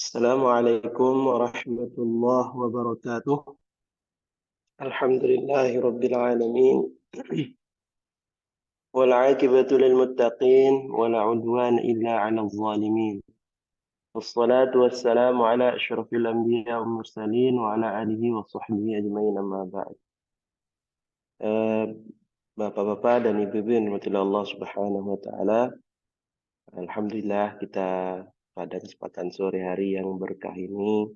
Assalamualaikum warahmatullahi wabarakatuh. Alhamdulillahi rabbil alamin. Wal 'aqibatu lil muttaqin wa la 'udwana illa 'alal zalimin. Wassalatu wassalamu ala asyrafil anbiya wal mursalin wa ala alihi wa sahbihi ajmain amma ba'd. Eh, Bapak-bapak dan ibu-ibu yang dirahmati Allah Subhanahu wa taala, alhamdulillah kita pada kesempatan sore hari yang berkah ini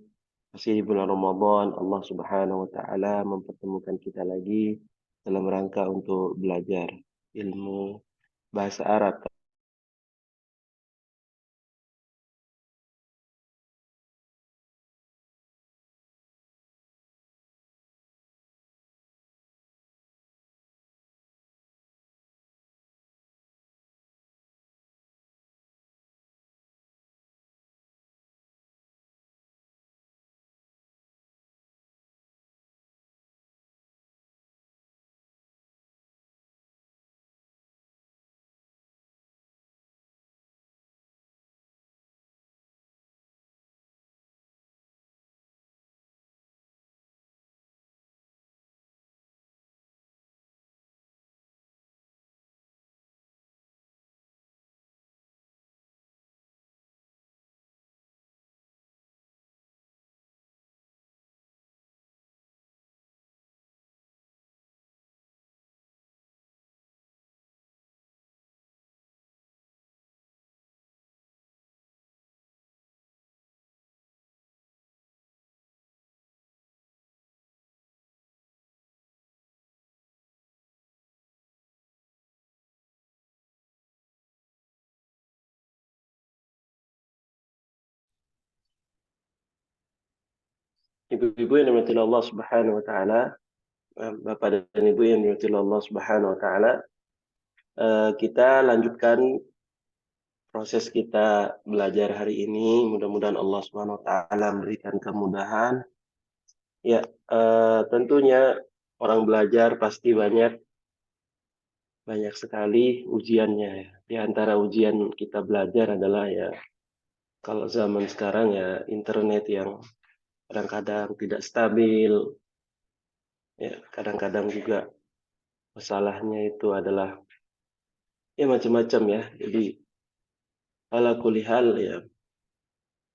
masih di bulan Ramadan, Allah Subhanahu wa taala mempertemukan kita lagi dalam rangka untuk belajar ilmu bahasa Arab. Ibu-ibu yang dirahmati Allah Subhanahu wa taala, Bapak dan Ibu yang dirahmati Allah Subhanahu wa taala, kita lanjutkan proses kita belajar hari ini. Mudah-mudahan Allah Subhanahu wa taala memberikan kemudahan. Ya, tentunya orang belajar pasti banyak sekali ujiannya ya. Di antara ujian kita belajar adalah ya kalau zaman sekarang ya internet yang kadang-kadang tidak stabil, ya kadang-kadang juga masalahnya itu adalah ya macam-macam ya. Jadi ala kulli hal ya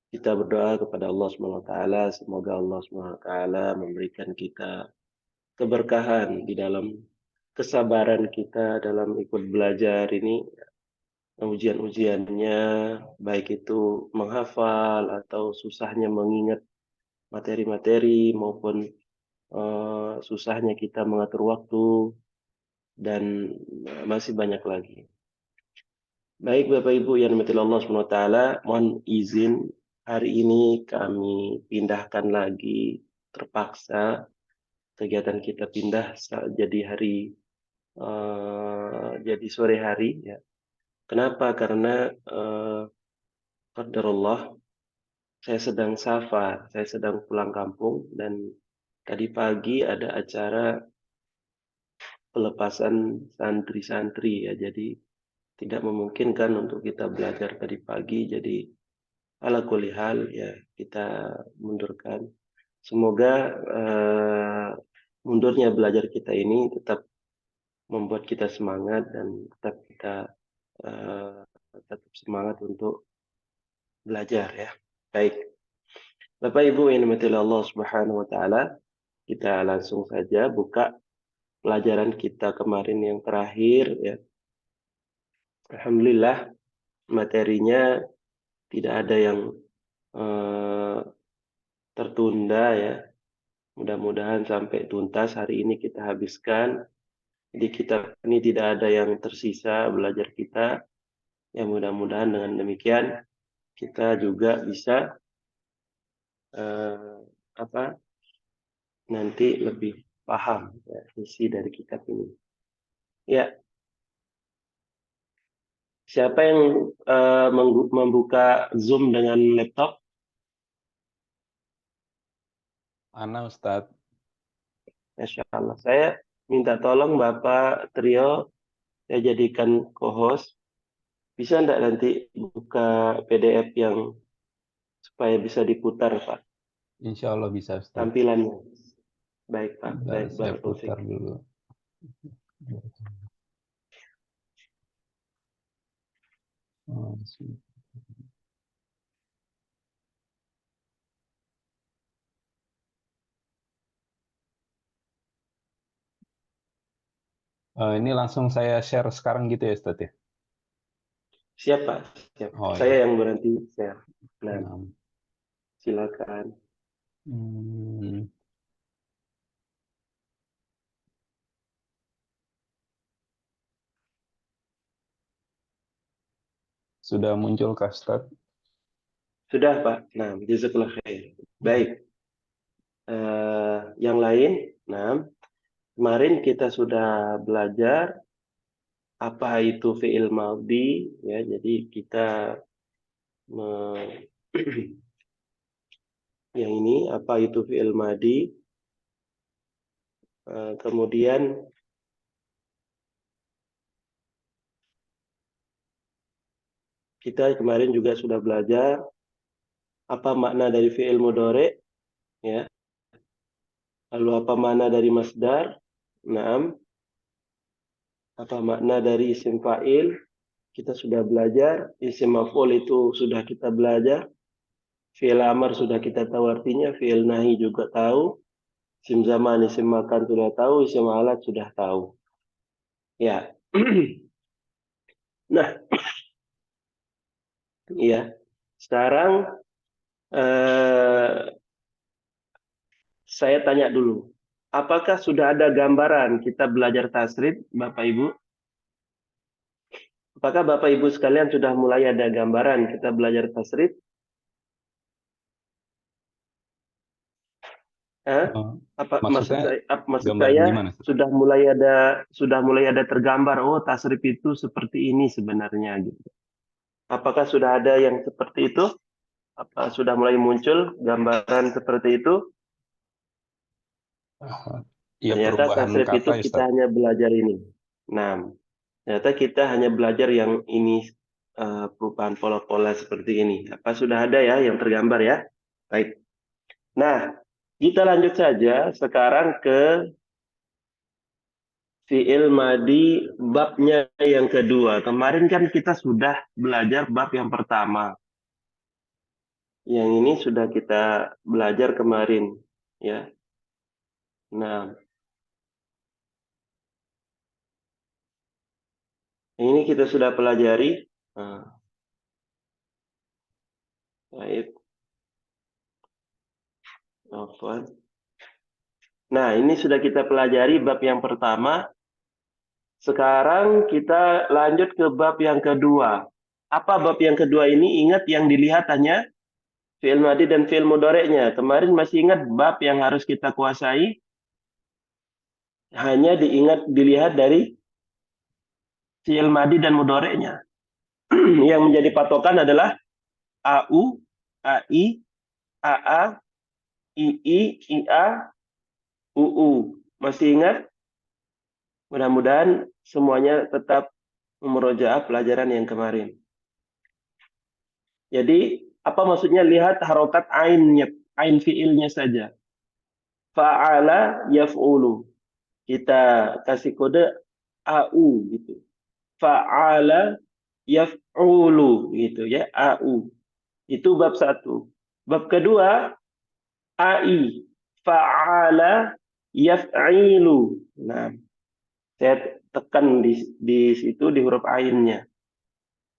kita berdoa kepada Allah Subhanahu wa taala semoga Allah Subhanahu wa taala memberikan kita keberkahan di dalam kesabaran kita dalam ikut belajar ini. Ujian-ujiannya baik itu menghafal atau susahnya mengingat materi-materi maupun susahnya kita mengatur waktu dan masih banyak lagi. Baik Bapak Ibu yang dirahmati Allah Subhanahu wa taala, mohon izin hari ini kami pindahkan lagi terpaksa kegiatan kita pindah jadi jadi sore hari ya. Kenapa? Karena qadarullah saya sedang safar, saya sedang pulang kampung dan tadi pagi ada acara pelepasan santri-santri ya. Jadi tidak memungkinkan untuk kita belajar tadi pagi. Jadi ala kulli hal ya kita mundurkan. Semoga mundurnya belajar kita ini tetap membuat kita semangat dan tetap kita eh, tetap semangat untuk belajar ya. Baik. Bapak Ibu yang dimiliki Allah Subhanahu wa taala, kita langsung saja buka pelajaran kita kemarin yang terakhir ya. Alhamdulillah materinya tidak ada yang eh, tertunda ya. Mudah-mudahan sampai tuntas hari ini kita habiskan. Jadi kitab ini tidak ada yang tersisa belajar kita. Ya mudah-mudahan dengan demikian kita juga bisa eh, apa nanti lebih paham ya, isi dari kitab ini. Ya, siapa yang membuka Zoom dengan laptop? Ana Ustadz. Masya Allah. Saya minta tolong Bapak Trio, saya jadikan co-host. Bisa enggak nanti buka PDF yang supaya bisa diputar, Pak, Insya Allah bisa, Ustaz. tampilannya. Baik, Pak. Bentar, Baik, saya barakallahu putar fiik. dulu. Ini langsung saya share sekarang gitu ya, Ustaz ya? Siap, Pak. Siap. Oh Saya ya. yang berhenti share. Nah, Nah, silakan. hmm, sudah muncul kah, Ustaz? Sudah, Pak. Nah, jazakallah khair. Baik. Yang lain, nah, kemarin kita sudah belajar apa itu fi'il madhi, ya. Jadi kita me- yang ini apa itu fi'il madhi. Kemudian kita kemarin juga sudah belajar apa makna dari fi'il mudhari, ya. Lalu apa makna dari masdar? Naam. Apa makna dari isim fa'il? Kita sudah belajar. Isim maf'ul itu sudah kita belajar. Fi'il amar sudah kita tahu artinya. Fi'il nahi juga tahu. Isim zaman, isim makan sudah tahu. Isim alat sudah tahu. Ya. Nah, ya. Sekarang eh, saya tanya dulu. Apakah sudah ada gambaran kita belajar tasrif, Bapak Ibu? Apakah Bapak Ibu sekalian sudah mulai ada gambaran kita belajar tasrif? Hah? Eh, Apa maksudnya maksud gambaran saya gimana, Ustaz? sudah mulai ada tergambar, oh tasrif itu seperti ini sebenarnya gitu. Apakah sudah ada yang seperti itu? Apa sudah mulai muncul gambaran seperti itu? Ya Ternyata perubahan tasrif itu kata ya, kita Ustaz. hanya belajar ini. Nah, ternyata kita hanya belajar yang ini, perubahan pola-pola seperti ini. Apa sudah ada ya yang tergambar ya? Baik. Nah, kita lanjut saja sekarang ke fi'il madi babnya yang kedua. Kemarin kan kita sudah belajar bab yang pertama. Yang ini sudah kita belajar kemarin, ya. Nah, ini kita sudah pelajari. Nah, baik. Afwan. Nah, ini sudah kita pelajari bab yang pertama. Sekarang kita lanjut ke bab yang kedua. Apa bab yang kedua ini? Ingat yang dilihat hanya fi'il madi dan fi'il mudhari'nya. Kemarin masih ingat bab yang harus kita kuasai? Hanya dilihat dari fi'il madi dan mudhari'nya. Yang menjadi patokan adalah AU, AI, AA, II, IA, UU. Masih ingat? Mudah-mudahan semuanya tetap memurojaah pelajaran yang kemarin. Jadi, apa maksudnya? Lihat harokat ainnya, ain fiilnya saja. Fa'ala yaf'ulu. Kita kasih kode AU gitu. Fa'ala yaf'ulu gitu ya, AU. Itu bab satu. Bab kedua, AI. Fa'ala yaf'ilu. Nah, saya tekan di situ di huruf ainnya.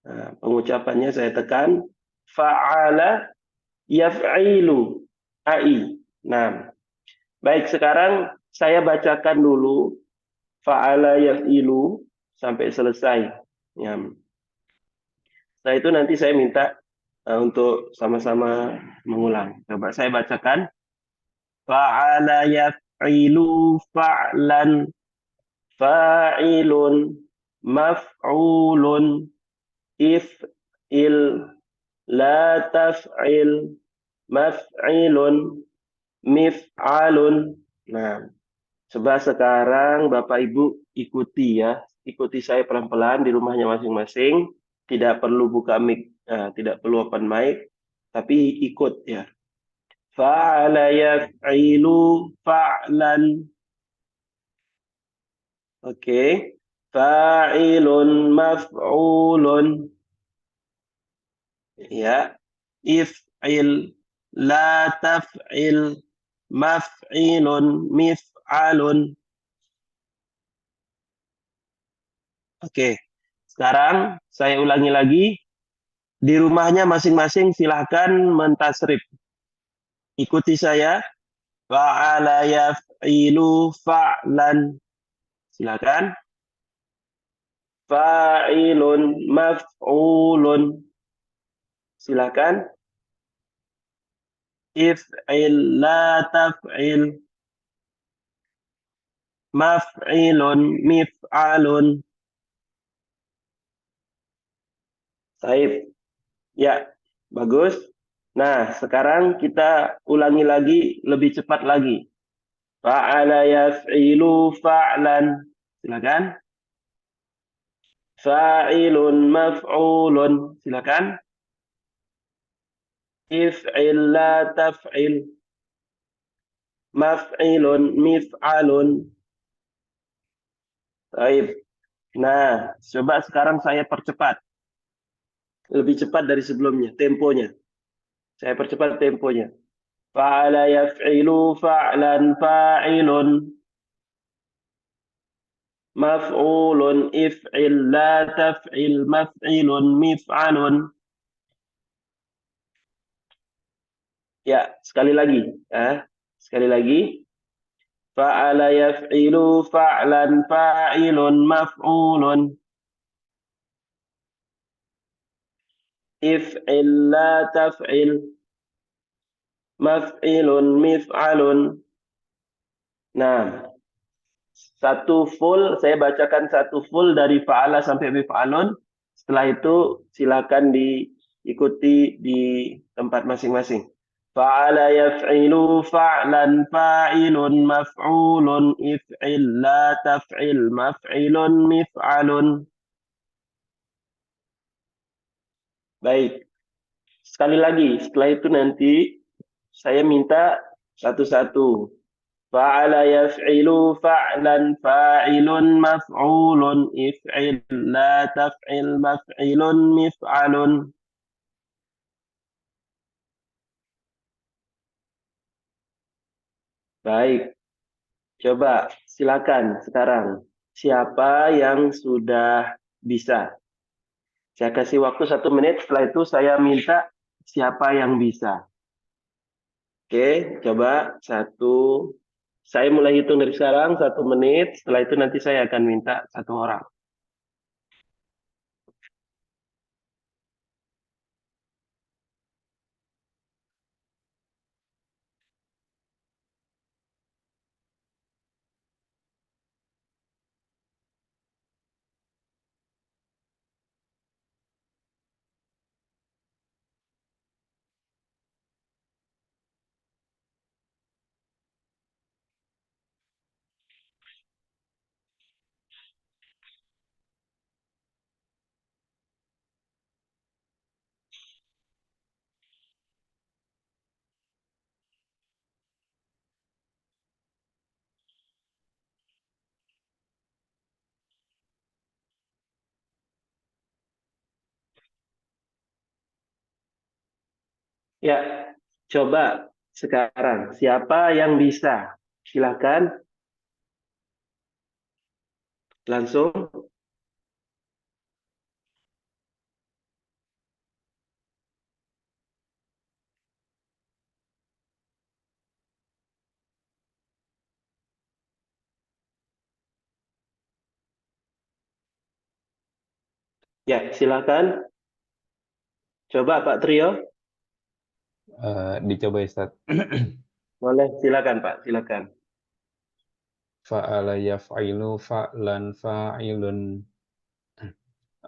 Nah, pengucapannya saya tekan fa'ala yaf'ilu. AI. Nah, baik, sekarang saya bacakan dulu fa'ala yaf'ilu sampai selesai. Ya. Setelah itu nanti saya minta untuk sama-sama mengulang. Coba saya bacakan. Fa'ala yaf'ilu fa'lan fa'ilun maf'ulun if'il la taf'il maf'ilun mif'alun. Nah, coba sekarang Bapak Ibu ikuti ya. Ikuti saya pelan-pelan di rumahnya masing-masing. Tidak perlu buka mic, tidak perlu open mic. tapi ikut ya. Fa'ala yaf'ilu fa'lan. Oke. Fa'ilun maf'ulun. Ya. If'il la taf'il maf'ilun mif'alun. Oke. Sekarang saya ulangi lagi. Di rumahnya masing-masing silahkan mentasrif. Ikuti saya. Fa'ala yaf'ilu fa'lan. Silakan. Fa'ilun maf'ulun. Silakan. If'il la taf'il. Maf'ilun mif'alun. Baik. Ya, bagus. Nah, sekarang kita ulangi lagi lebih cepat lagi. Fa'ala yaf'ilu fa'lan. Silakan. Fa'ilun maf'ulun. Silakan. If'il la taf'il. Maf'ilun mif'alun. Baik. Nah, coba sekarang saya percepat. Lebih cepat dari sebelumnya, temponya. Saya percepat temponya. Fa'ala yaf'ilu fa'lan fa'ilun. Maf'ulun if'il la taf'il maf'ilun mif'alun. Ya, sekali lagi. Sekali lagi. Fa'ala yaf'ilu fa'lan fa'ilun maf'ulun. If'il la taf'il maf'ilun mif'alun. Nah, satu full, saya bacakan satu full dari fa'ala sampai mif'alun. Setelah itu silakan diikuti di tempat masing-masing. Fa'ala yaf'ilu fa'lan fa'ilun maf'ulun if'il la taf'il maf'ilun mif'alun. Baik. Sekali lagi, setelah itu nanti saya minta satu-satu. Fa'ala yaf'ilu fa'lan fa'ilun maf'ulun if'il la taf'il maf'ilun mif'alun. Baik, coba silakan sekarang. Siapa yang sudah bisa? Saya kasih waktu 1 menit, setelah itu saya minta siapa yang bisa. Oke, coba satu. Saya mulai hitung dari sekarang 1 menit. Setelah itu nanti saya akan minta satu orang. Ya, coba sekarang siapa yang bisa? Silakan langsung. Ya, silakan. Coba Pak Trio. Dicoba ya, Ustaz. Boleh, silakan Pak, silakan. Fa'ala yaf'ilu fa'lan fa'ilun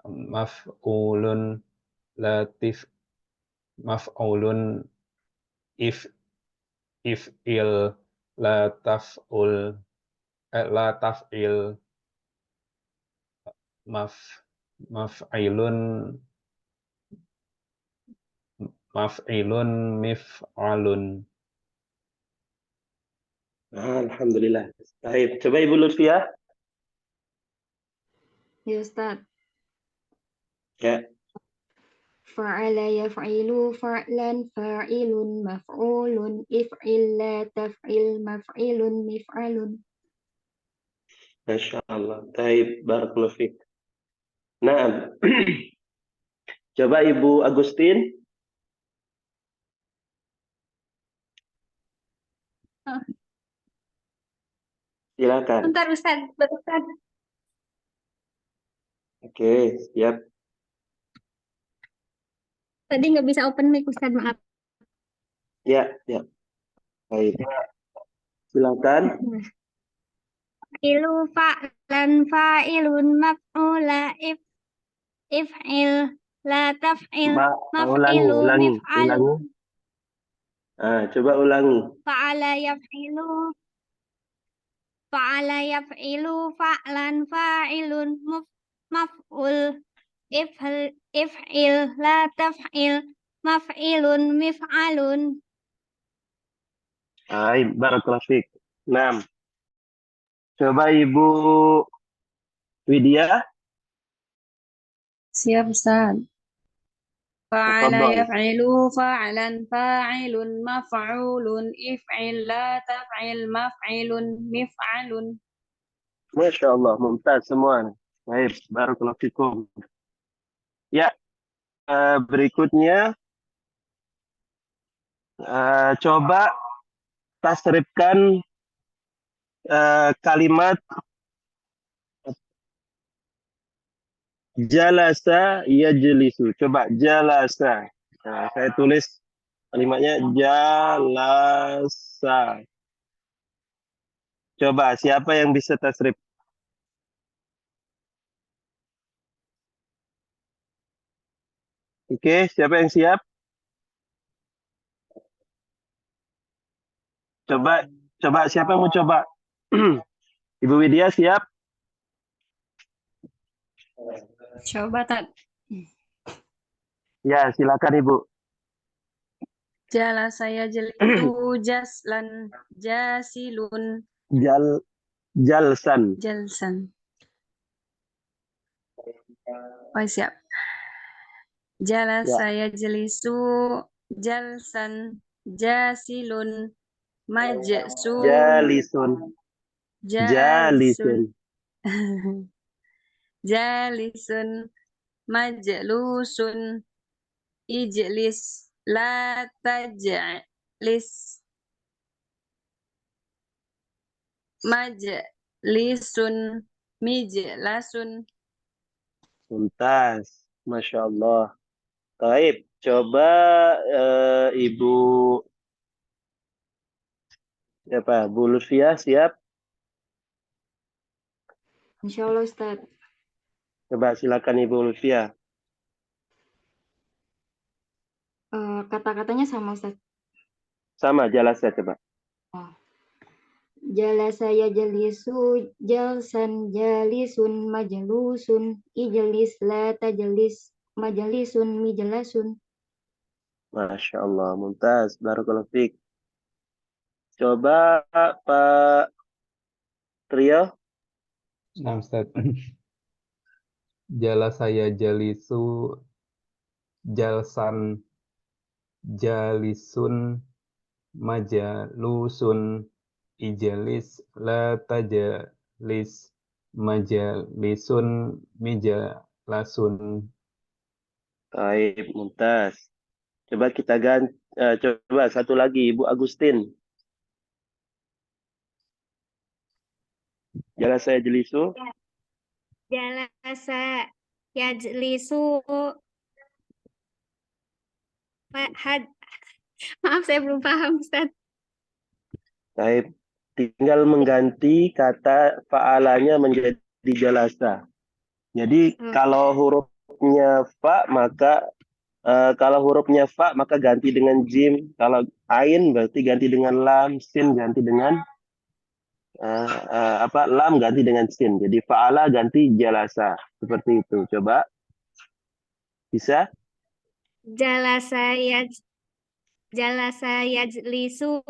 maf'ulun latif maf'ulun if'il la taf'ul la taf'il maf'ilun maf'ilun mif'alun. Alhamdulillah. Baik, coba Ibu Lutfiah. Ya Ustaz. Ya, Fa'ala yaf'ilu fa'lan fa'ilun maf'ulun if'il la taf'il maf'ilun mif'alun. Masya Allah. Baik, barakallahu fiik. Nah, coba Ibu Agustin. Oh. Silakan. Bentar Ustaz, bentar. Oke, siap. Tadi nggak bisa open mic Ustaz, maaf. Ya, ya. Baik. Silakan. Ilu fa'lan fa'ilun maf'ula if'il la taf'il Ulangi, maf'ilu ulangi, mif'alun. ulangi. Coba ulangi. Fa'ala yaf'ilu fa'lan fa'ilun maf'ul if'il la taf'il maf'ilun mif'alun. Baik, barakallahu fiik. Nah, coba Ibu Widya. Siap Ustaz. Fa'ala Tafadhol. yaf'ilu fa'alan fa'ilun maf'ulun if'il la taf'il maf'ilun mif'alun. Masya Allah, mumtaz semua. Baik, barakallahu fikum. Ya, berikutnya coba tasrifkan kalimat jalasa yajlisu. Coba jalasa. Nah, saya tulis kalimatnya jalasa. Coba siapa yang bisa tasrif? Oke, siapa yang siap? Coba siapa yang mau coba? Ibu Widya siap? Coba tak. Ya, silakan Ibu. Jala saya jelitu jaslan jasilun Jalsan. jalsan. Oh siap. Jala Ya, saya jelisu jalsan jasilun majsu jalisun. jalisun Jalisun. jalisun majlusun ijlis la tajlis majlisun mijlasun. Tuntas. Masya Allah. Baik, coba Ibu siapa? Bu Lutfiah siap? Insya Allah Ustaz. Coba silakan Ibu Lutfiah. Kata-katanya sama Ustaz. Sama, jelas ya coba. Jalasa yajlisu jalsan jalisun majlusun ijlis la tajlis majlisun mijlasun. Masya Allah, mumtaz. Barakallahu fiik. Coba Pak Trio. Nah, Ustaz. Jala saya jalisu jalsan jalisun majalusun ijalis la tajalis majalisun mijalasun. Baik, mumtaz. Coba kita ganti. Coba satu lagi, Ibu Agustin. Jelas saya jelisu. Jalasa yajlisu maaf saya belum paham Ustaz. Baik, tinggal mengganti kata fa'alanya menjadi jalasa. Jadi kalau hurufnya fa maka ganti dengan jim. Kalau ain berarti ganti dengan lam, sin ganti dengan lam ganti dengan sin. Jadi fa'ala ganti jalasa. Seperti itu. Coba. Bisa? Jalasa yaj jalasa yajlisu.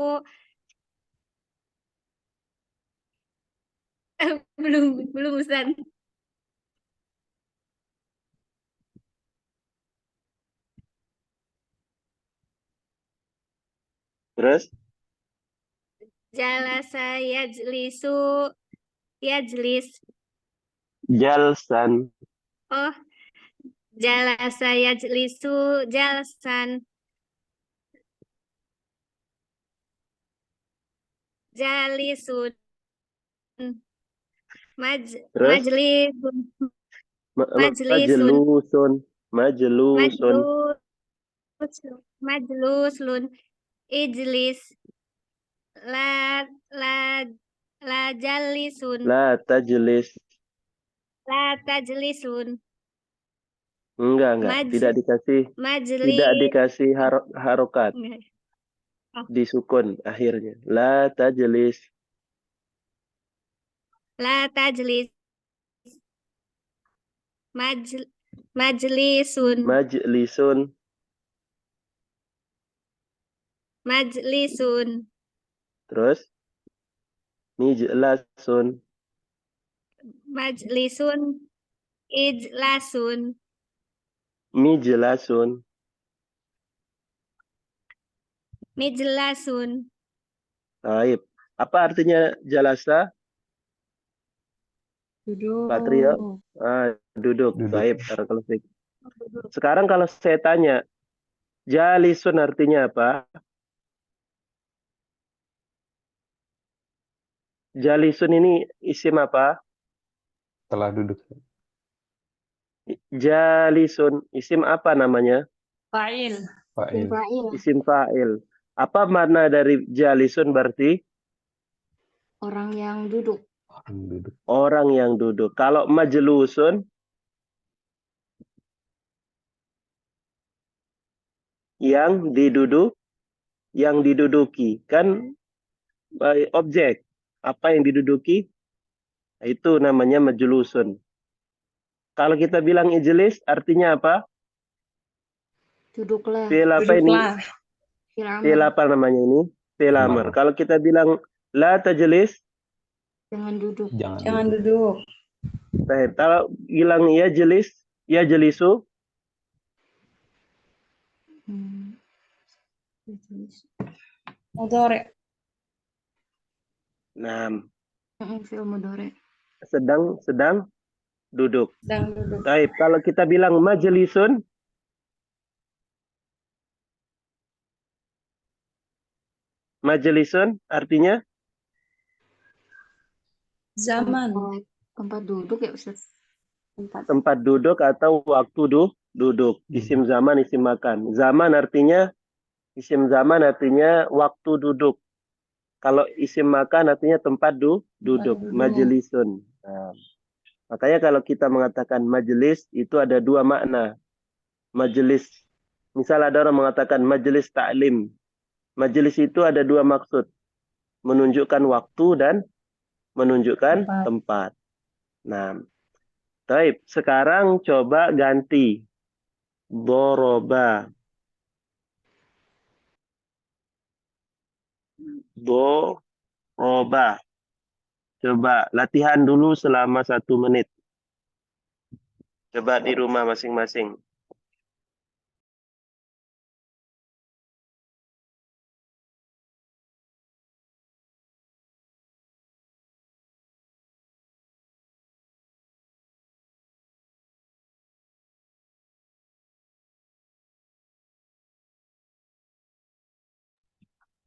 Belum Ustaz. Terus Jalasa yajlisu yajlis. jalsan. Oh, jalasa yajlisu jalsan. Jalisun. Terus Majlisun. Majlisun. majlusun. Majlusun. Majlusun. Ijlis. La la la jalisun. La tajlis. La tajlisun. Enggak. Tidak dikasih Majlis. harokat. Oh, Disukun akhirnya. La tajlis. la tajlis. Majlisun. Majlisun. Majlisun. Terus mijlasun. Majlisun. Ijlasun. Mijlasun. Mijlasun. Baik. Apa artinya jalasa? Pak Trio? Duduk. Duduk. Baik. Barakallahu fiik. Sekarang kalau saya tanya, jalisun artinya apa? Jalisun ini isim apa? Telah duduk. Jalisun isim apa namanya? Fa'il. Fa'il. Fa'il. Isim fa'il. Apa makna dari jalisun berarti? Orang yang duduk. Orang duduk. Orang yang duduk. Kalau majlusun, yang diduduki. Kan objek. Apa yang diduduki? Itu namanya majlusun. Kalau kita bilang ijlis, artinya apa? Duduklah. Fi'il apa ini? Fi'il apa namanya ini? Fi'il amr. Amr. Kalau kita bilang la tajlis, Jangan duduk. Jangan duduk. baik. Kalau bilang ya jelisu, Mudhari. nah, Fi'il mudhari. sedang duduk. Sedang duduk. Baik. Kalau kita bilang majlisun, artinya Zaman. Tempat duduk ya Ustaz. tempat duduk atau waktu duduk. Isim zaman, isim makan. Isim zaman artinya waktu duduk. Kalau isim makan artinya tempat duduk. duduk. Majlisun. Nah, makanya kalau kita mengatakan majelis itu ada dua makna. Majelis, misal ada orang mengatakan majelis ta'lim. Majelis itu ada dua maksud. Menunjukkan waktu dan menunjukkan tempat. Nah, baik. Sekarang coba ganti. Doroba. Doroba. Coba latihan dulu selama 1 menit. Coba di rumah masing-masing.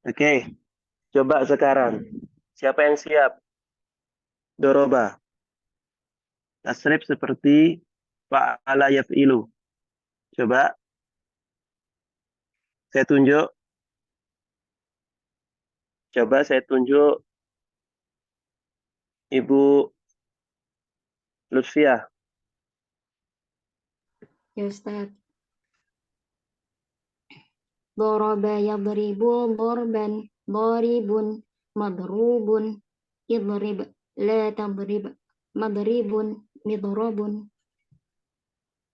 Oke, coba sekarang. Siapa yang siap? Doroba. Tasrif seperti fa'ala yaf'ilu. Coba. Saya tunjuk. Coba saya tunjuk Ibu Lutfiah. Ya Ustaz. Doroba yadribu dorban. Doribun. Madrubun. Idrib. La tadrib. Madribun. Midrobun.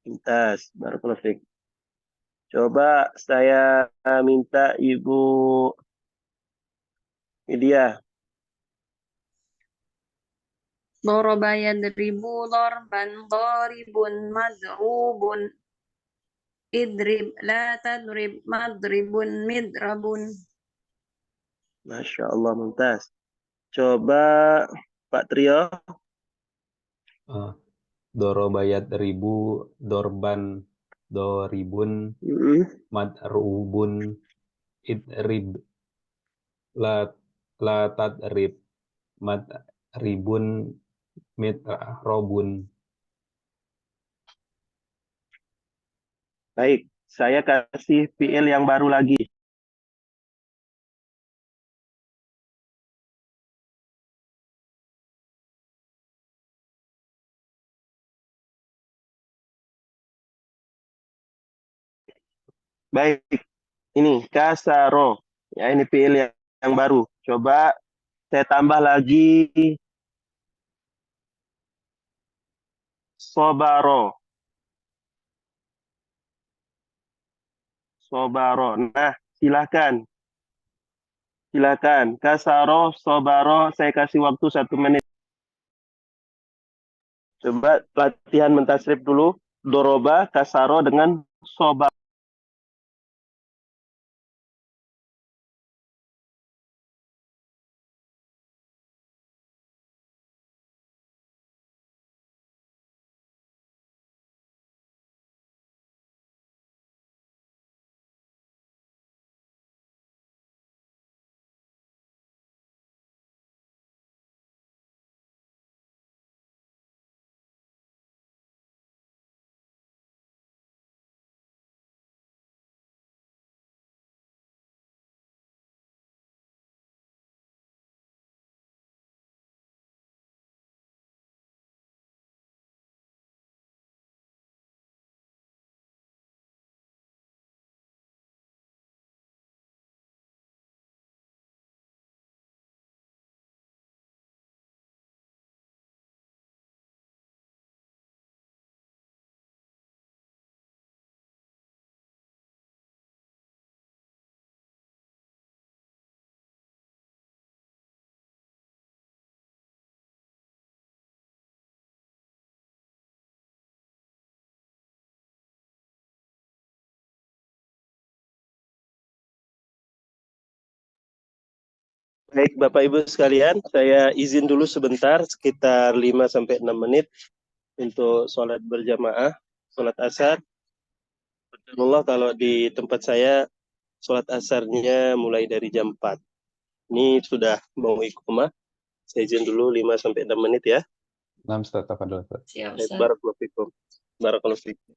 Pintas. Barakallahu fiik. Coba saya minta Ibu Widya. Doroba yadribu dorban doribun madrubun idrib la tadrib madribun midrabun. Masya Allah, mumtaz. Coba Pak Trio. Ah, Dorobayat ribu, dorban, doribun, Mm-mm. madrubun, idrib, la, la tadrib, madribun, mitrobun. Baik, saya kasih fiil yang baru lagi. Baik, ini kasaro. Ya, ini fiil yang baru. Coba saya tambah lagi sobaro. Sobaro. Nah, silakan. Silakan. Kasaro, sobaro. Saya kasih waktu 1 menit. Coba latihan mentasrif dulu. Doroba, kasaro dengan soba. Baik, Bapak Ibu sekalian, saya izin dulu sebentar, sekitar 5 sampai 6 menit untuk sholat berjamaah, sholat asar. Allah kalau di tempat saya, sholat asarnya mulai dari jam 4. Ini sudah mau iqamah. Saya izin dulu 5 sampai 6 menit ya. 6 Ustaz, tafadhol, Ustaz. Siap, Baik, Ustaz. barakallahu fikum. Barakallahu fikum.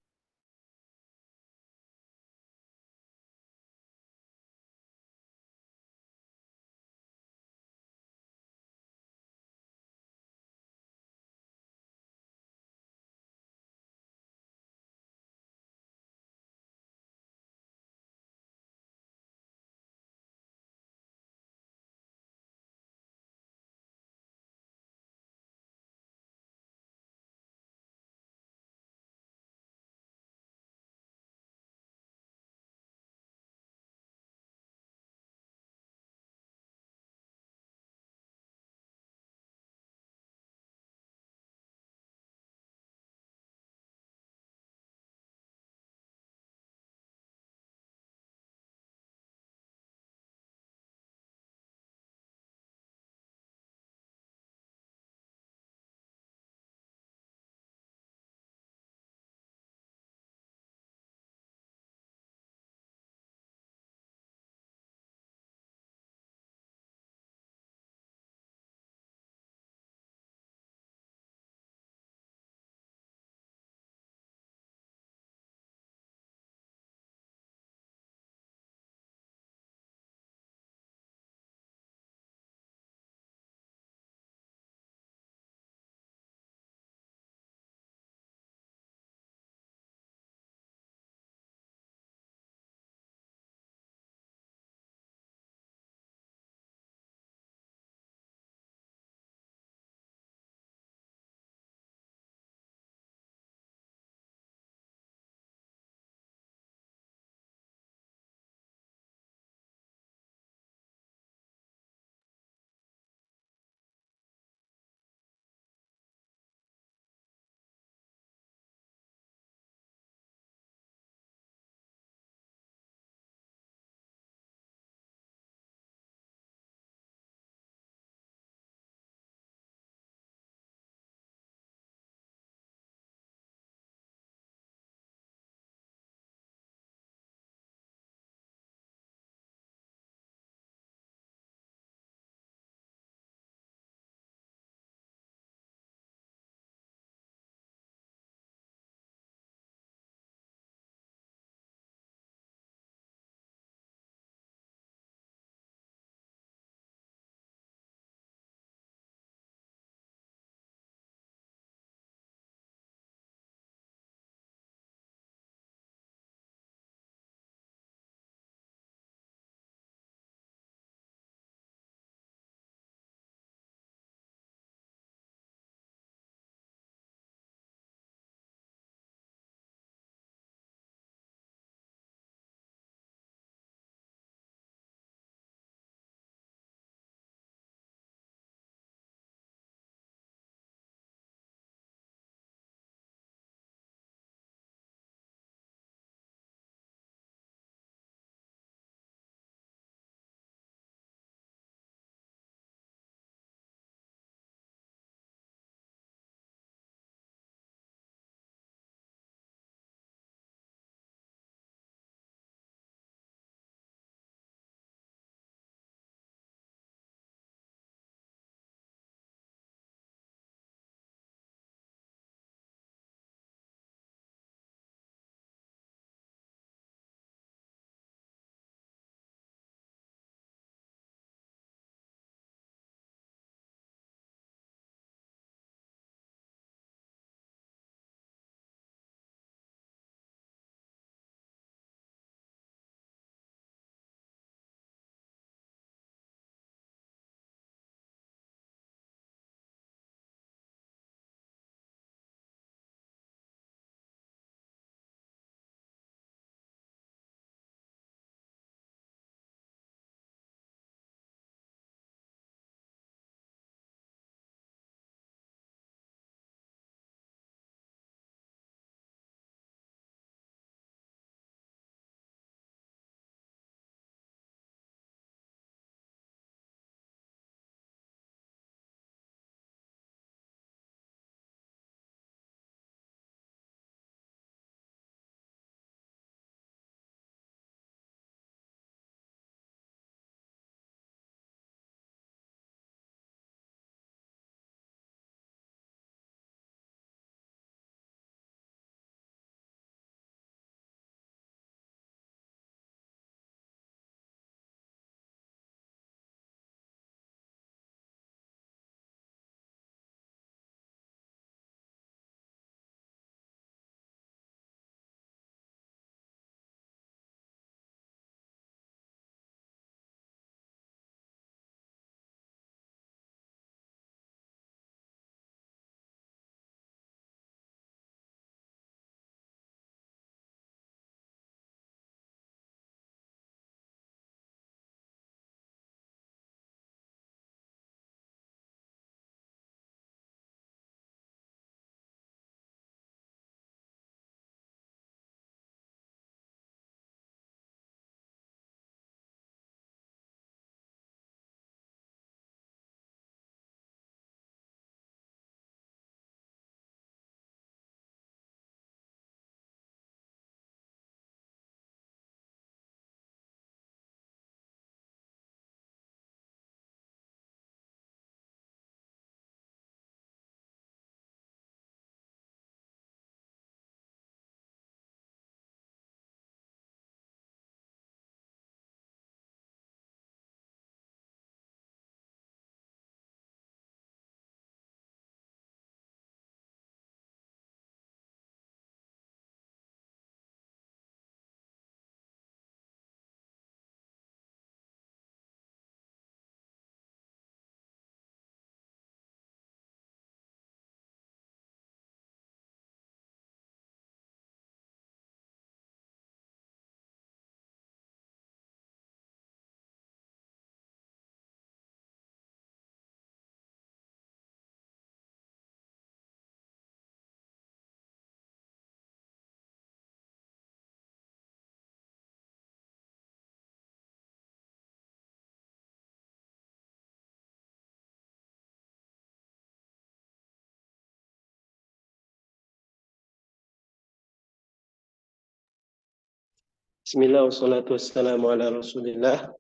Bismillah, wassalatu wassalamu ala rasulillah.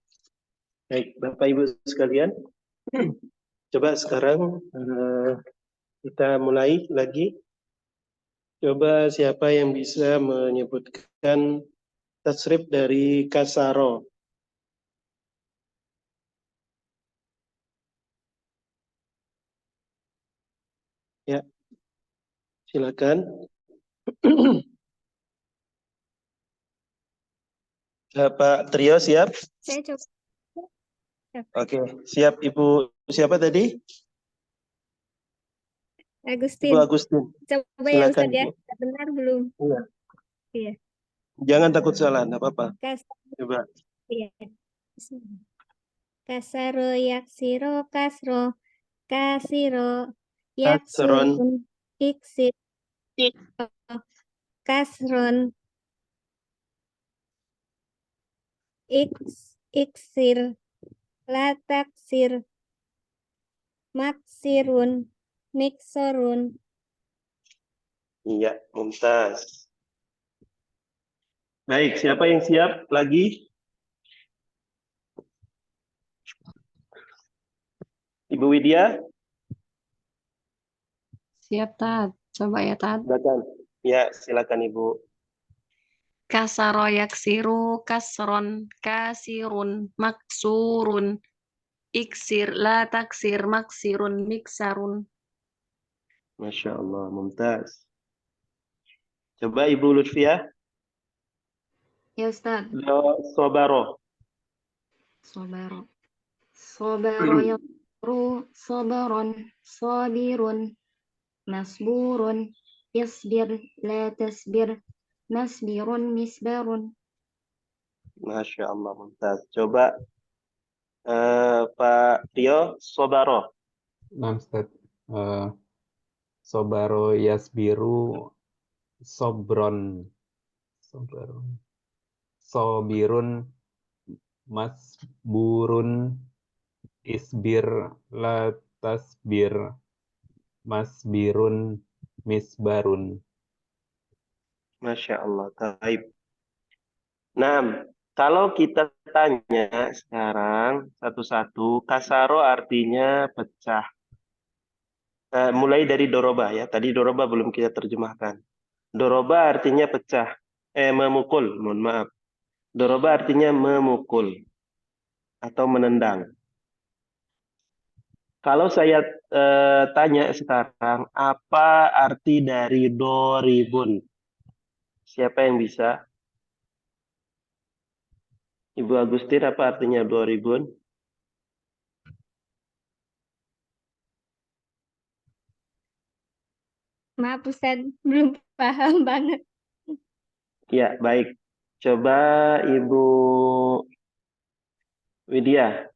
Baik, Bapak Ibu sekalian, coba sekarang kita mulai lagi. Coba siapa yang bisa menyebutkan tasrif dari kasaro? Ya, silakan. Pak Trio siap? Saya coba. Oke, siap Ibu. Siapa tadi? Ibu Agustin. Agustin. Coba ya Silakan, Ustadz ya. Ibu. Benar belum? Iya. Iya. Jangan takut salah, enggak apa-apa. Coba. Iya. Kasaro yaksiro kasro kasiro Kasron. yaksurun iksir kasron iksir lataksir maksirun miksorun. Iya, mumtaz. Baik, siapa yang siap lagi? Ibu Widya, Siap, Tad. Coba ya, Tad. silakan. Ya, silakan Ibu. Kasaro yaksiru kasron kasirun maksurun iksir la taksir maksirun miksarun. Masya Allah, mumtaz. Coba Ibu Lutfia. Ya Ustaz. Sobaro. Sobaro. Sobaro yakru sobaron sobirun masburun yasbir la tasbir masbirun misbarun. Masya Allah, mumtaz. Coba Pak Tio, Sobaro. Nah, Ustaz. Sobaro yasbiru sobron. Sobirun masburun isbir la tasbir masbirun misbarun. Masya Allah, taib. Nah, kalau kita tanya sekarang satu-satu, kasaro artinya pecah. Mulai dari doroba ya. Tadi doroba belum kita terjemahkan. Doroba artinya pecah. Memukul, mohon maaf. Doroba artinya memukul atau menendang. Kalau saya tanya sekarang, apa arti dari doribun? Siapa yang bisa? Ibu Agustin, apa artinya doribun? Maaf Ustaz, belum paham banget. Ya, baik. Coba Ibu Widya.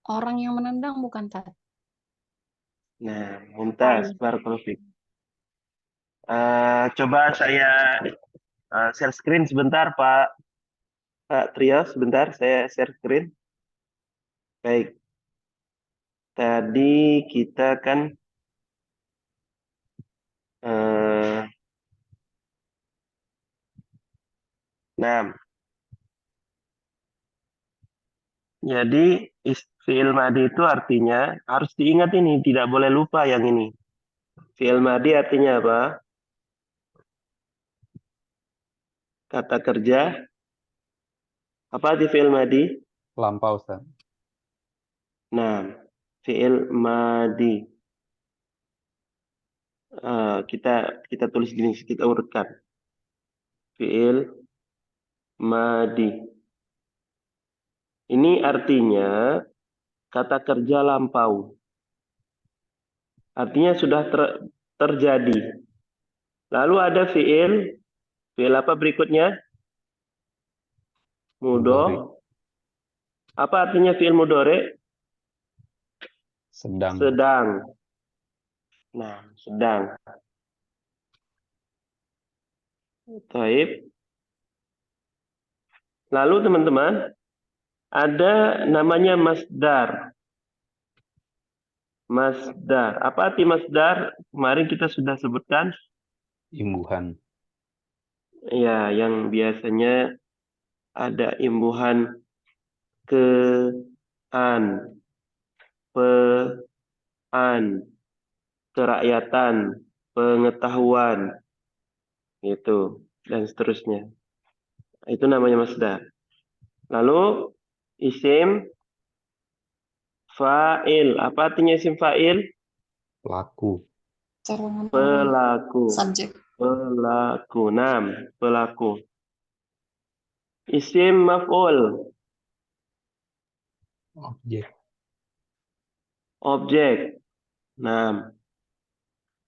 Orang yang menendang bukan, Tad. Nah, mumtaz, barakallahu fiik. Coba saya share screen sebentar, Pak Trio, sebentar saya share screen. Baik. Tadi kita kan nah, jadi fi'il madi itu artinya harus diingat ini, tidak boleh lupa yang ini. Fi'il madi artinya apa? Kata kerja. Apa arti fi'il madi? Lampau, Ustaz. Nah, fi'il madi. Kita tulis gini, kita urutkan. Fi'il madi. Ini artinya kata kerja lampau. Artinya sudah terjadi. Lalu ada fi'il apa berikutnya? Mudhari. Apa artinya fi'il mudhari? Sedang. Sedang. Nah, sedang. Taib. Lalu teman-teman, ada namanya masdar. Masdar. Apa arti masdar? Kemarin kita sudah sebutkan. Imbuhan. Ya, yang biasanya ada imbuhan ke, an, pe, an, kerakyatan, pengetahuan, gitu, dan seterusnya. Itu namanya masdar. Lalu isim fa'il. Apa artinya isim fa'il? Pelaku. Pelaku. Subjek. Pelaku. Nam, pelaku. Isim maf'ul. Objek. Objek. Nam.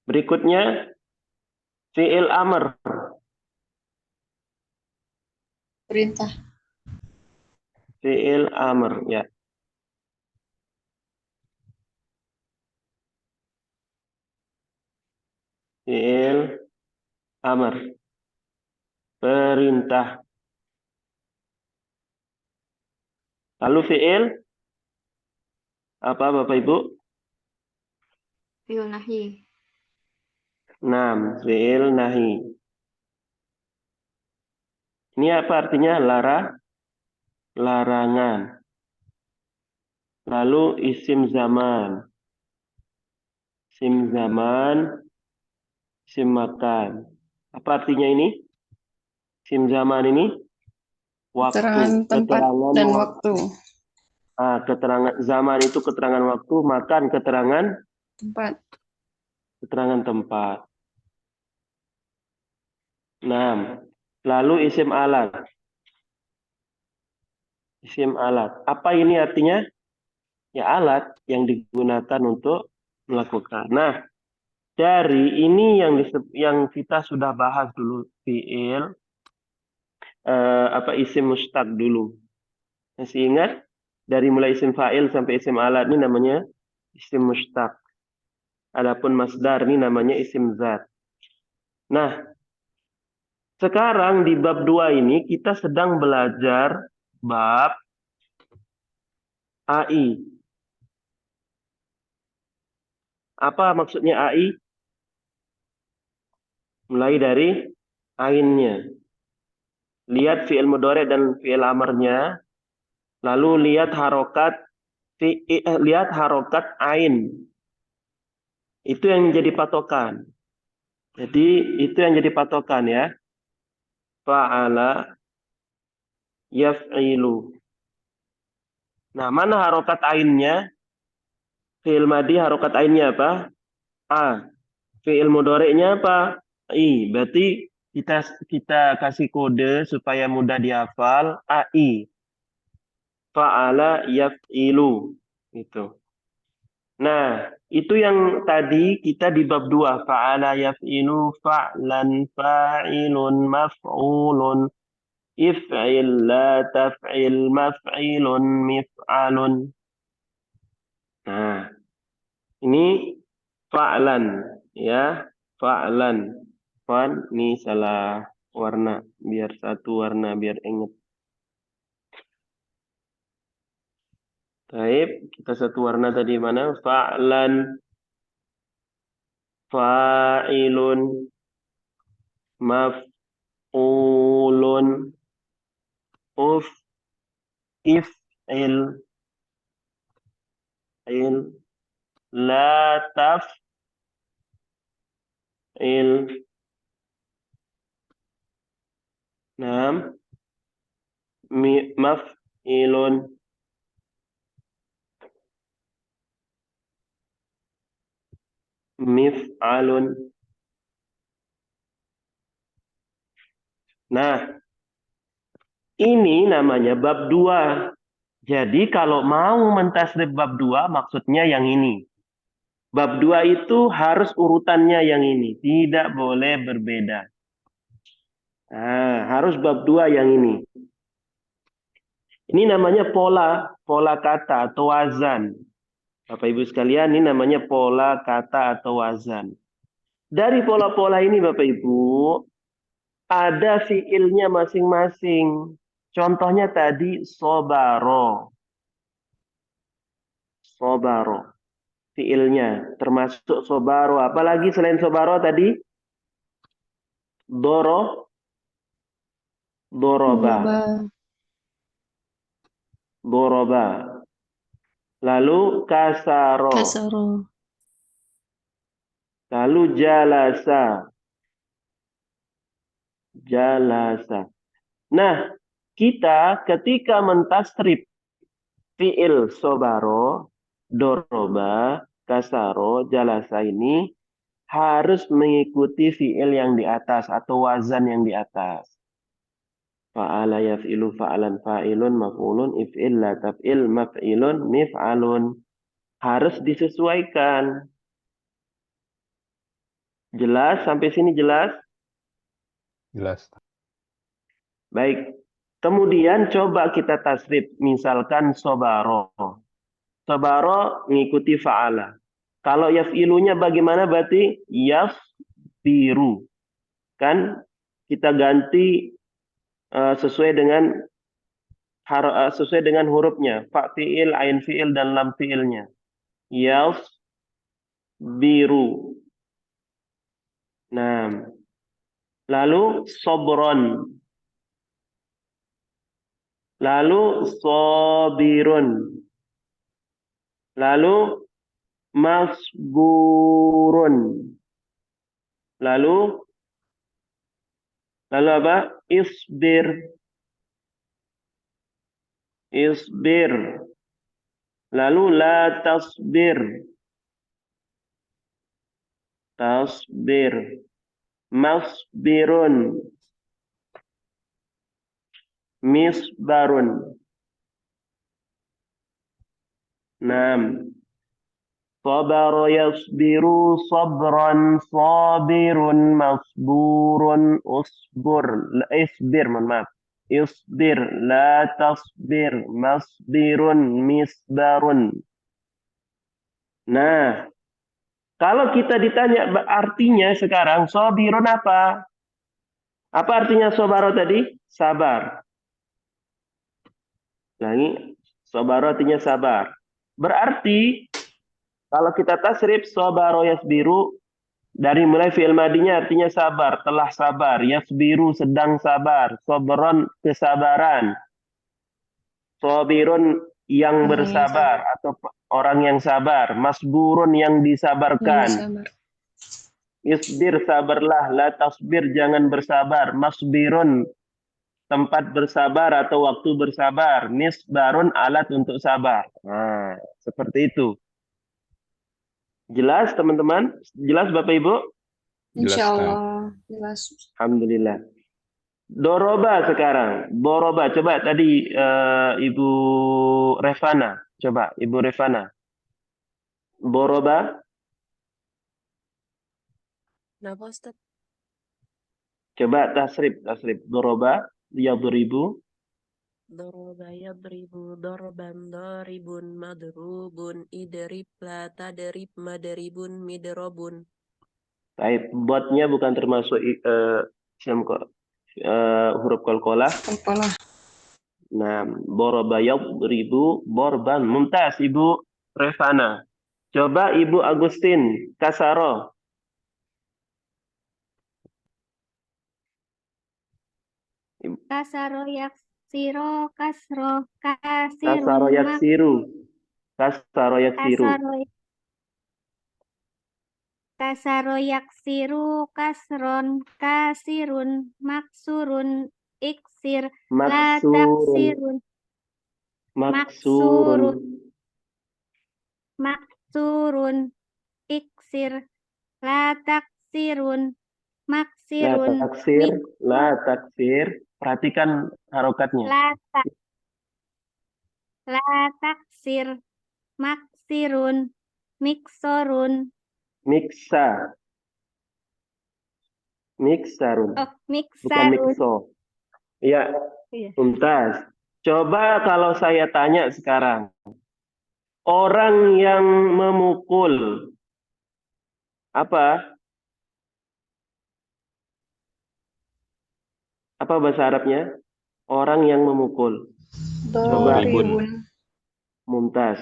Berikutnya fi'il amr. Perintah. Fi'il amr, ya. Fi'il amr. Perintah. Lalu fi'il apa Bapak Ibu? Fi'il nahi. Nam, fi'il nahi. Ini apa artinya? Larangan. Lalu isim zaman. Isim zaman, isim makan. Apa artinya ini? Isim zaman ini? Waktu. Keterangan tempat Keterangan dan waktu. waktu. Keterangan zaman itu keterangan waktu, makan keterangan tempat. Nah, lalu isim alat. Isim alat. Apa ini artinya? Ya alat yang digunakan untuk melakukan. Nah, dari ini yang kita sudah bahas dulu fiil isim mustaq dulu. Masih ingat? Dari mulai isim fa'il sampai isim alat ini namanya isim mustaq. Adapun masdar ini namanya isim zat. Nah, sekarang di bab 2 ini kita sedang belajar bab AI. Apa maksudnya AI? Mulai dari ainnya. Lihat fi'il mudhari dan fi'il amarnya, lalu lihat harokat ain. Itu yang jadi patokan. Jadi itu yang jadi patokan ya. Fa'ala yaf'ilu. Nah, mana harokat ainnya? Fi'il madi harokat ainnya apa? A. Fi'il mudhari'nya apa? I. Berarti kita kasih kode supaya mudah dihafal. AI. Fa'ala yaf'ilu. Itu. Nah, itu yang tadi kita di bab 2. Fa'ala yaf'ilu fa'lan fa'ilun maf'ulun. If'il la taf'il maf'ilun mif'alun. Nah, ini fa'lan ya, fa'lan. Fan ini salah warna, biar satu warna biar ingat. Baik, kita satu warna tadi mana? Fa'lan, fa'ilun, maf'ulun, if'il, la taf'il. Naam, maf'ilun. Mif'alun. Nah, ini namanya bab 2. Jadi kalau mau mentasrif bab 2 maksudnya yang ini. Bab 2 itu harus urutannya yang ini, tidak boleh berbeda. Nah, harus bab 2 yang ini. Ini namanya pola kata atau wazan. Bapak Ibu sekalian, ini namanya pola kata atau wazan. Dari pola-pola ini Bapak Ibu, ada fiilnya masing-masing. Contohnya tadi sobaro. Sobaro. Fiilnya termasuk sobaro. Apalagi selain sobaro tadi? Doro. Doroba. Doroba. Lalu kasaro. Kasaro. Lalu jalasa. Jalasa. Nah, kita ketika mentasrif fi'il sobaro, doroba, kasaro, jalasa ini harus mengikuti fi'il yang di atas atau wazan yang di atas. Fa'ala yaf'ilu fa'alan fa'ilun maf'ulun if'il la taf'il maf'ilun mif'alun. Harus disesuaikan. Jelas? Sampai sini jelas? Jelas. Baik. Kemudian coba kita tasrif. Misalkan sobaro. Sobaro mengikuti fa'ala. Kalau yaf'ilunya bagaimana berarti? Yafbiru. Kan kita ganti sesuai dengan hurufnya. Fa fi'il, ain fi'il, dan lam fi'ilnya. Yafbiru. Nah, lalu sobron. Lalu sobirun. Lalu masburun. Lalu apa? Isbir. Isbir. Lalu la tasbir. Tasbir. Masbirun. Misbarun. Naam. Sabara yasbiru sabran sabirun masburun usbur. Isbir, mohon maaf. Isbir, la tasbir, masbirun, misbarun. Nah, kalau kita ditanya artinya sekarang, sabirun apa? Apa artinya sabaro tadi? Sabar. Lagi, sabaro artinya sabar. Berarti, kalau kita tasrif, sabaro yasbiru, dari mulai fi'il madinya artinya sabar, telah sabar. Yasbiru sedang sabar. Sabron kesabaran. Sabirun yang bersabar atau orang yang sabar. Masburun yang disabarkan. Isbir sabarlah. La tasbir jangan bersabar. Masbirun tempat bersabar atau waktu bersabar. Misbarun alat untuk sabar. Nah, seperti itu. Jelas teman-teman? Jelas Bapak Ibu? Insya Allah. Jelas. Alhamdulillah. Doroba sekarang. Boroba. Coba tadi Ibu Revana. Coba Ibu Revana. Boroba. Kenapa Ustaz? Coba tasrif. Doroba. Yadribu. Doroba yadribu dorban doribun madrubun idrib la tadrib madribun midrobun. Baik, botnya bukan termasuk huruf qalqalah. Nah, boroba yadribu borban. Mumtaz Ibu Revana. Coba Ibu Agustin Kasaro. Kasaro yaksiro kasro kasirun Kasaro yaksiru. Kasaro yaksiru. Kasaro yaksiru kasron kasirun maksurun iksir la taksirun Maksurun. maksurun iksir la taksirun La maksirun taksir. La taksir. Perhatikan harokatnya. la taksir maksirun miksorun Miksa. Miksarun. Bukan miksarun. mikso. Iya. Mumtaz. Coba kalau saya tanya sekarang. Orang yang memukul. Apa? Apa bahasa Arabnya? Orang yang memukul. Coba. Doribun. Mumtaz.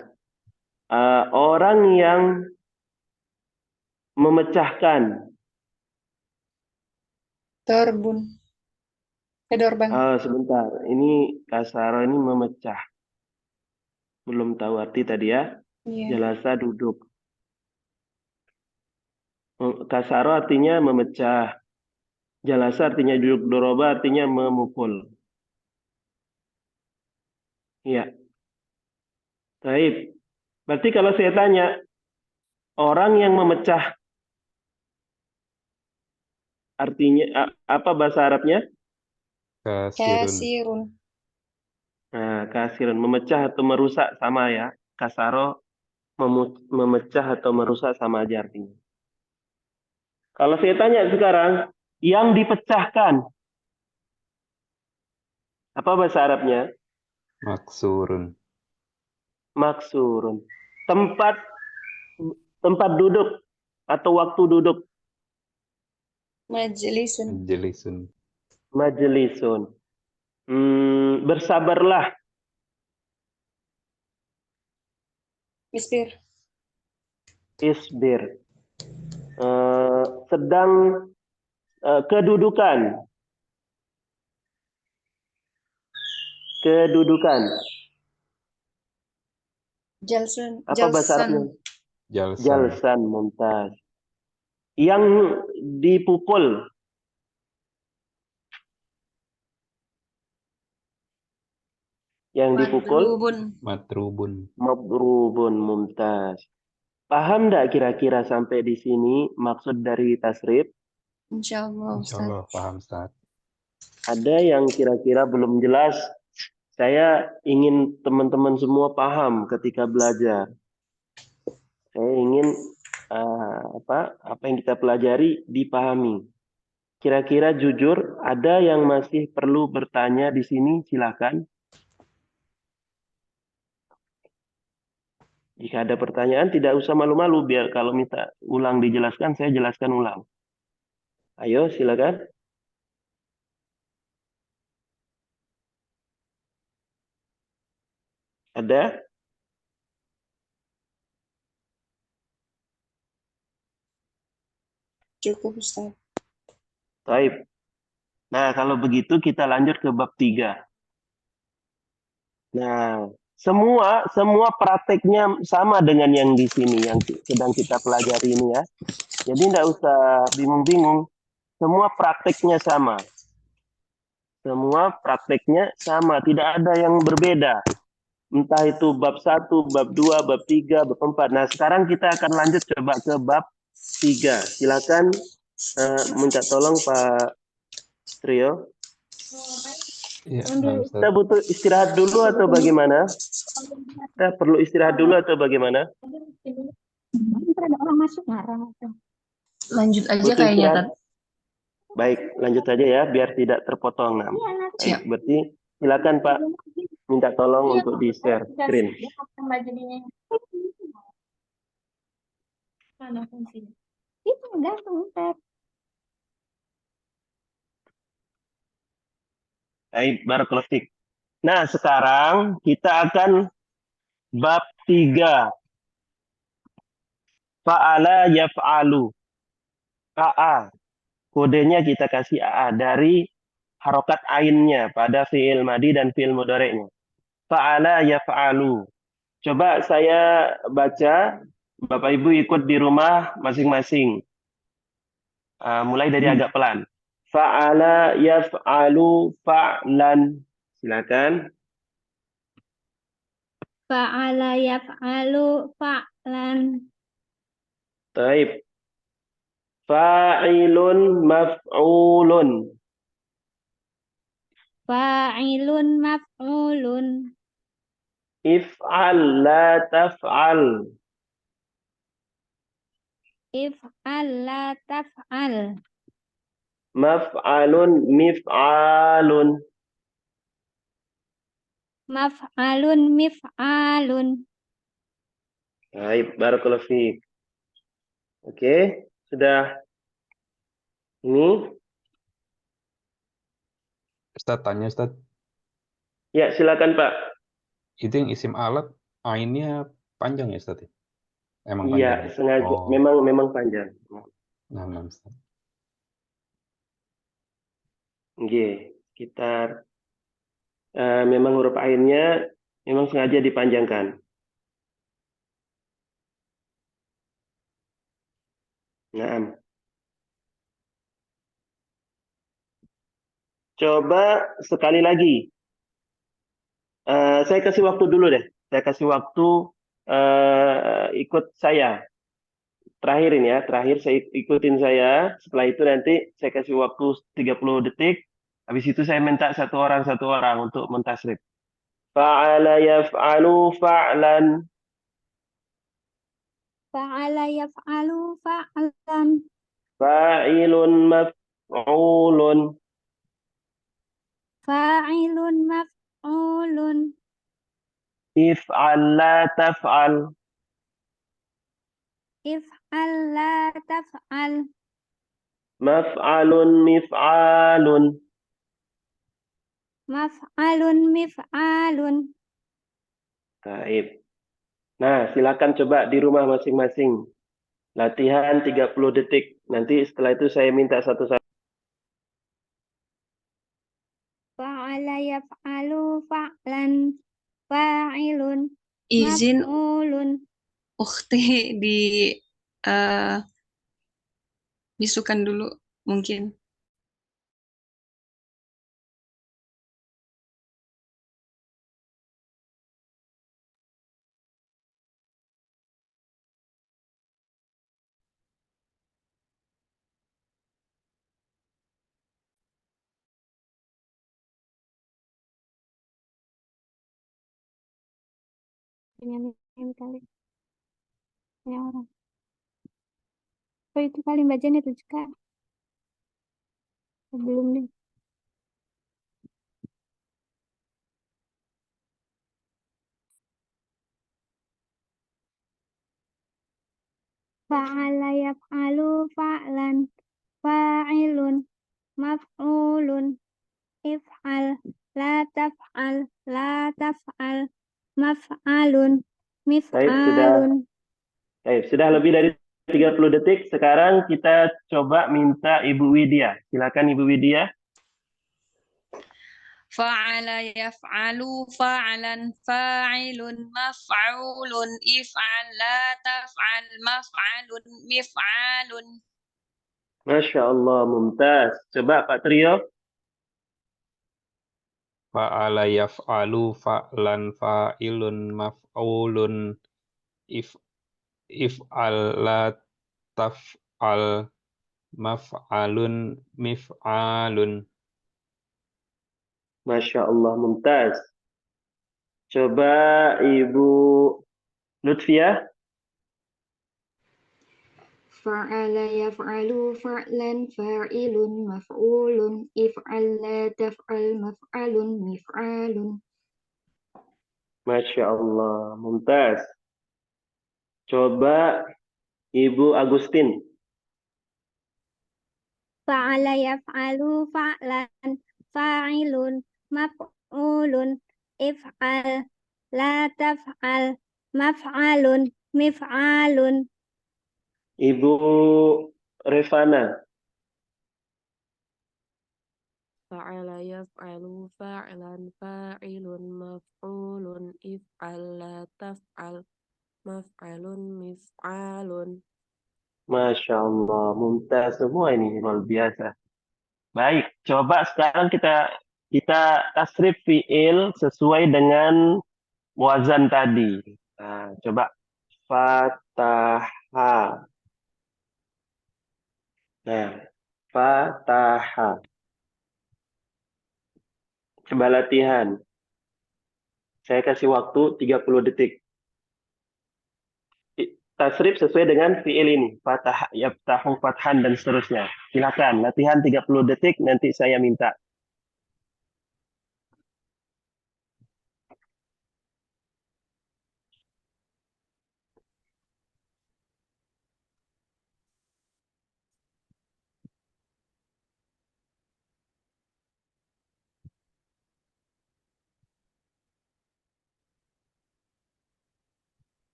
Orang yang memecahkan. Torbun. Kedorban. Sebentar. Ini kasaro ini memecah. Belum tahu arti tadi ya. Iya. Jalasa duduk. Kasaro artinya memecah. Jalasa artinya duduk. Doroba artinya memukul. Iya. Baik. Berarti kalau saya tanya, orang yang memecah artinya apa bahasa Arabnya? Kasirun. Kasirun. Nah, kasirun. Memecah atau merusak sama ya. Kasaro memecah atau merusak sama aja artinya. Kalau saya tanya sekarang, yang dipecahkan, apa bahasa Arabnya? Maksurun. Maksurun. Tempat duduk atau waktu duduk. Majlisun. Jelisun. Majlisun. Bersabarlah. Isbir. Isbir. Sedang kedudukan. Kedudukan. Jalsun. Apa bahasa Arabnya? Jalsan. Jalsan, mumtaz. Yang dipukul. Yang dipukul. Madrubun. Matrubun. Madrubun, mumtaz. Paham nggak kira-kira sampai di sini maksud dari tasrif? Insyaallah, Insya Ustaz. Allah paham, Ustaz. Ada yang kira-kira belum jelas? Saya ingin teman-teman semua paham ketika belajar. Saya ingin apa yang kita pelajari dipahami. Kira-kira jujur, ada yang masih perlu bertanya di sini? Silakan. Jika ada pertanyaan, tidak usah malu-malu. Biar kalau minta ulang dijelaskan, saya jelaskan ulang. Ayo, silakan. Ada? Cukup, Ustaz. Baik. Nah, kalau begitu kita lanjut ke bab 3. Nah, semua prakteknya sama dengan yang di sini, yang sedang kita pelajari ini ya. Jadi tidak usah bingung-bingung. Semua prakteknya sama. Semua prakteknya sama, tidak ada yang berbeda. Entah itu bab 1, bab 2, bab 3, bab 4. Nah, sekarang kita akan lanjut coba ke bab 3. Silakan minta tolong Pak Trio. Iya, Ustaz. Kita butuh istirahat dulu atau bagaimana? Kita perlu istirahat dulu atau bagaimana? Ada orang masuk ngarang. Lanjut aja Butuh kayaknya, istirahat. Tat. Baik, lanjut saja ya, biar tidak terpotong. Nah, Siap. berarti silakan Pak, minta tolong untuk di-share screen. Mana fungsinya? Itu gantung tab. Baik, barakallahu fiik. Nah, sekarang kita akan bab 3. Fa'ala yaf'alu. AA. Kodenya kita kasih AA dari harokat ainnya pada fi'il madi dan fi'il mudhari'nya. Fa'ala yaf'alu. Coba saya baca, Bapak Ibu ikut di rumah masing-masing. Mulai dari agak pelan. Fa'ala yaf'alu fa'lan. Silakan. Fa'ala yaf'alu fa'lan. Taib. Fa'ilun maf'ulun. Fa'ilun maf'ulun. If'al la taf'al. If'al la taf'al. Maf'alun mif'alun. Maf'alun mif'alun. Baik, barakallahu fiik. Oke, sudah ini? Ustaz tanya, Ustaz. Ya, silakan Pak. Itu yang isim alat, ainnya panjang ya, Ustaz? Emang Iya, panjang? sengaja. Oh, Memang panjang. nah, Ustaz. Oke. Kita memang huruf ainnya memang sengaja dipanjangkan. Nah, coba sekali lagi. Saya kasih waktu dulu deh. Saya kasih waktu ikut saya. Terakhir ini ya, terakhir saya ikutin saya. Setelah itu nanti saya kasih waktu 30 detik. Habis itu saya minta satu orang untuk mentasrif. Fa'ala yaf'alu fa'lan. Fa'ala yaf'alu fa'lan. Fa'ilun maf'ulun. Fa'ilun maf'ulun. If'al la taf'al. If'al la taf'al. Maf'alun mif'alun. Maf'alun mif'alun. Baik. Nah, silakan coba di rumah masing-masing. Latihan 30 detik. Nanti setelah itu saya minta satu-satu. Fa'ala yaf'alu fa'lan. Fa'ilun Izin maf'ulun. Ukti di eh, bisukan dulu mungkin. Ini kali. Ya orang. Oh itu kali Mbak Jen itu juga. Belum nih. Fa'ala yaf'alu fa'lan. Fa'ilun maf'ulun. If'al la taf'al la taf'al. Maf'alun Baik, sudah. mif'alun. Baik, sudah lebih dari 30 detik. Sekarang kita coba minta Ibu Widya. Silakan Ibu Widya. Fa'ala yaf'alu fa'lan fa'ilun maf'ulun if'al la taf'al maf'alun mif'alun. Masya Allah, mumtaz. Coba Pak Trio. Fa'ala yaf'alu fa'lan fa'ilun maf'ulun if'al la taf'al maf'alun mif'alun. Masya Allah, mumtaz. Coba Ibu Lutfiah. Fa'ala yaf'alu fa'lan fa'ilun maf'ulun if'al la taf'al maf'alun mif'alun. Masya Allah, mumtaz. Coba Ibu Agustin. Fa'ala yaf'alu fa'lan. Fa'ilun maf'ulun. If'al la taf'al. Maf'alun mif'alun. Ibu Revana. Fa'ala yaf'alu fa'lan fa'ilun maf'ulun if'al la taf'al maf'alun mif'alun. Masya Allah, mumtaz semua ini luar biasa. Baik, coba sekarang kita tasrif fiil sesuai dengan wazan tadi. Nah, coba fataha. Nah, fataha. Coba latihan. Saya kasih waktu 30 detik. Tasrif sesuai dengan fiil ini. Fatah, yaftahu, fathan, dan seterusnya. Silakan, latihan 30 detik, nanti saya minta.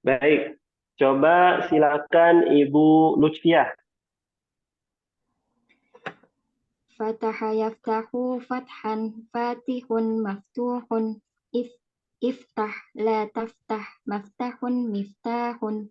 Baik. Coba silakan Ibu Lutfiah. Fataha yaftahu fathan fatihun maftuhun iftah la taftah maftahun miftahun.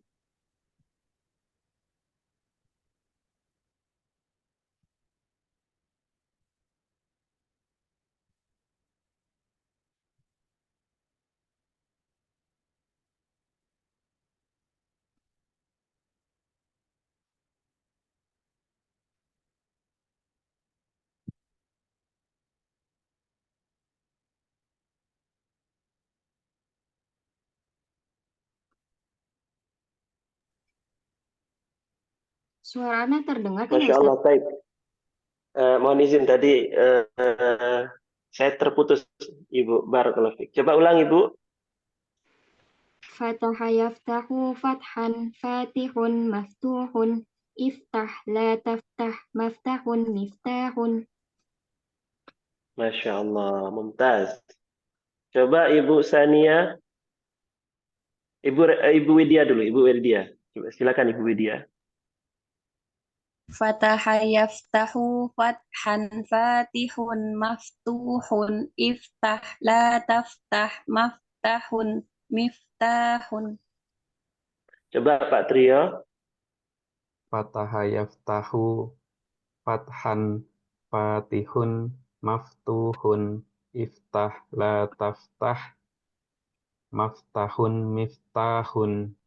Suara Ana terdengar kan ya Masya Ustaz? Allah, baik. Mohon izin tadi saya terputus, Ibu. Barakallahu fiik. Coba ulang, Ibu. Fataha yaftahu fathan fatihun maftuhun iftah la taftah maftahun miftahun. Masya Allah, mumtaz. Coba Ibu Sania, Ibu Widya dulu, Ibu Widya. Coba silakan Ibu Widya. Fataha yaftahu fathan fatihun maftuhun iftah la taftah maftahun miftahun. Coba Pak Trio. Fataha yaftahu fathan fatihun maftuhun iftah la taftah maftahun miftahun.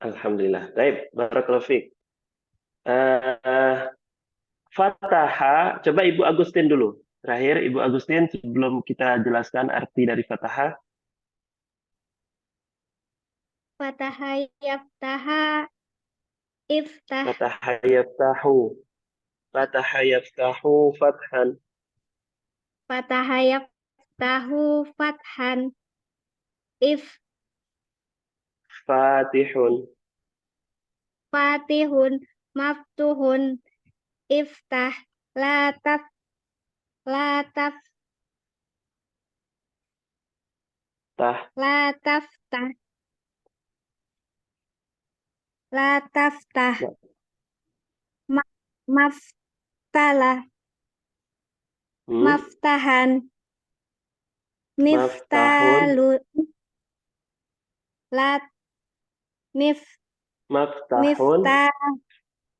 Alhamdulillah. Baik, barakallahu fiik. Fataha, coba Ibu Agustin dulu. Terakhir, Ibu Agustin sebelum kita jelaskan arti dari Fataha. Fataha yaftaha iftah. Fataha yaftahu. Fataha yaftahu fathan. Fataha yaftahu fathan if Fatihun. fatihun maftuhun iftah la taf la taf Tah. la taftah la taftah maftalah Hmm. maftahan Maftahun. miftalu la mif Maftahun. miftah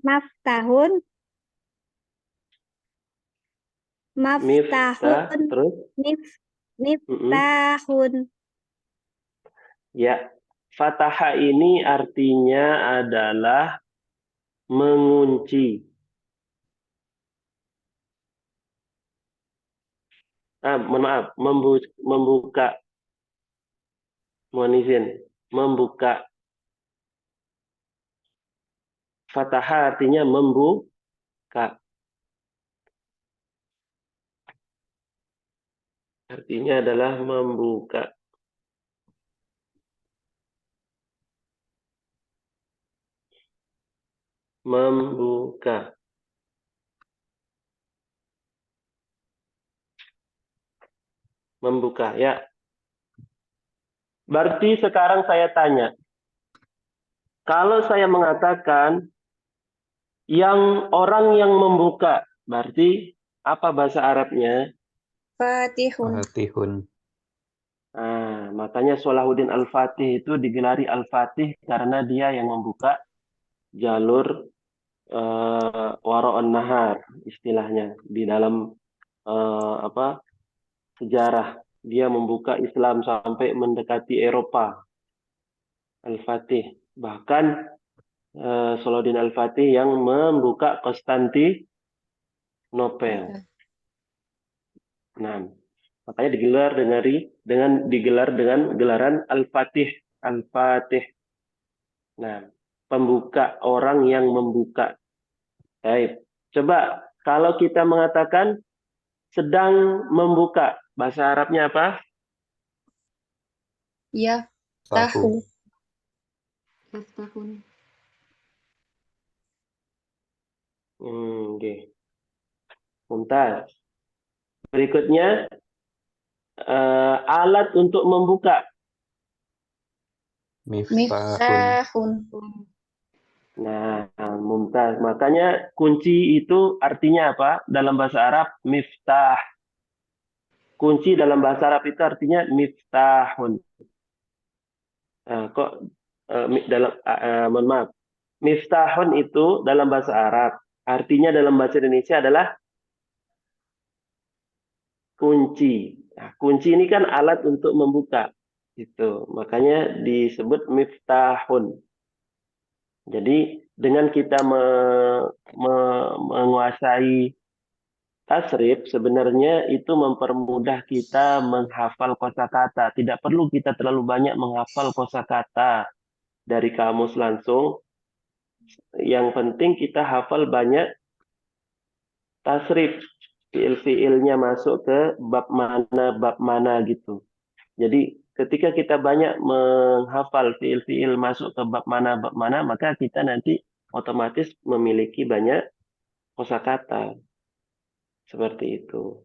maftahun Miftah. maftahun Terus. mif Mm-mm. miftahun. Ya. Fataha ini artinya adalah mengunci. Mohon maaf, membuka. Mohon izin, membuka. Fataha artinya membuka. Artinya adalah membuka. Membuka. Membuka, ya. Berarti sekarang saya tanya. Kalau saya mengatakan orang yang membuka, berarti apa bahasa Arabnya? Fatihun. Fatihun. Makanya Salahuddin Al-Fatih itu digelari Al-Fatih karena dia yang membuka jalur wara'un nahar istilahnya di dalam sejarah. Dia membuka Islam sampai mendekati Eropa. Al-Fatih. Bahkan Salahuddin Al-Fatih yang membuka Konstantinopel. Nah, makanya digelar dengan gelaran Al-Fatih. Al-Fatih. Nah, pembuka, orang yang membuka. Baik. Coba kalau kita mengatakan sedang membuka, bahasa Arabnya apa? Yaftahu. Yaftahun. Oke. Mumtaz. Berikutnya Alat untuk membuka. Miftahun. Miftahun. Nah, mumtaz. Makanya kunci itu artinya apa? Dalam bahasa Arab, miftah. Kunci dalam bahasa Arab itu artinya miftahun. Mohon maaf. Miftahun itu dalam bahasa Arab. Artinya dalam bahasa Indonesia adalah kunci. Nah, kunci ini kan alat untuk membuka. Gitu. Makanya disebut miftahun. Jadi dengan kita menguasai tasrif, sebenarnya itu mempermudah kita menghafal kosakata. Tidak perlu kita terlalu banyak menghafal kosakata dari kamus langsung. Yang penting kita hafal banyak tasrif. Fiil-fiilnya masuk ke bab mana gitu. Jadi ketika kita banyak menghafal fiil-fiil masuk ke bab mana, maka kita nanti otomatis memiliki banyak kosakata. Seperti itu.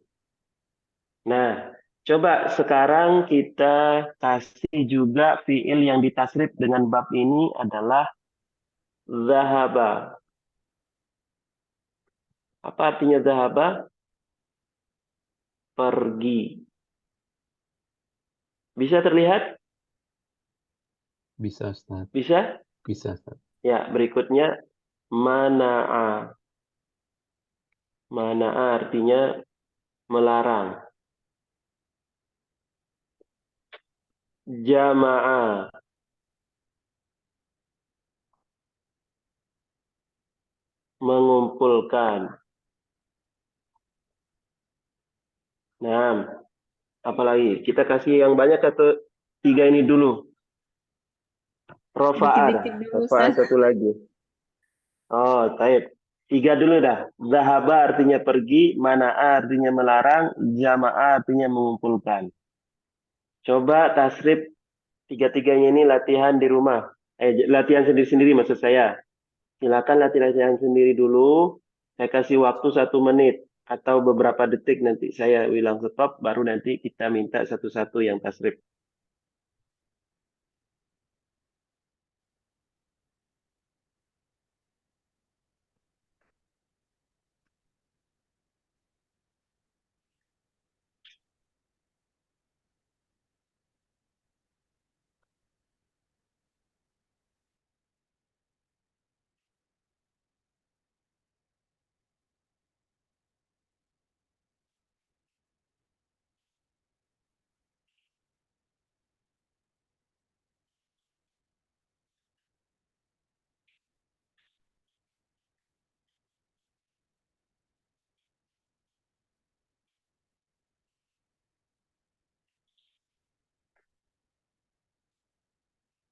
Nah, coba sekarang kita kasih juga fiil yang ditasrif dengan bab ini adalah zahaba. Apa artinya zahaba? Pergi. Bisa terlihat? Bisa, Ustaz. Bisa? Bisa, Ustaz. Ya, berikutnya mana'a. Mana'a artinya melarang. Jama'a. Mengumpulkan. Nah, apalagi? Kita kasih yang banyak atau 3 ini dulu? Rofa'ah. Dikit-dikit dulu, Rofa'ah Ustaz. satu lagi. Oh, taib. 3 dulu dah. Zahaba artinya pergi, mana'a artinya melarang, jama'a artinya mengumpulkan. Coba tasrif 3-3-nya ini latihan di rumah. Latihan sendiri-sendiri maksud saya. Silakan latihan sendiri dulu. Saya kasih waktu 1 menit atau beberapa detik, nanti saya bilang stop, baru nanti kita minta satu-satu yang tasrif.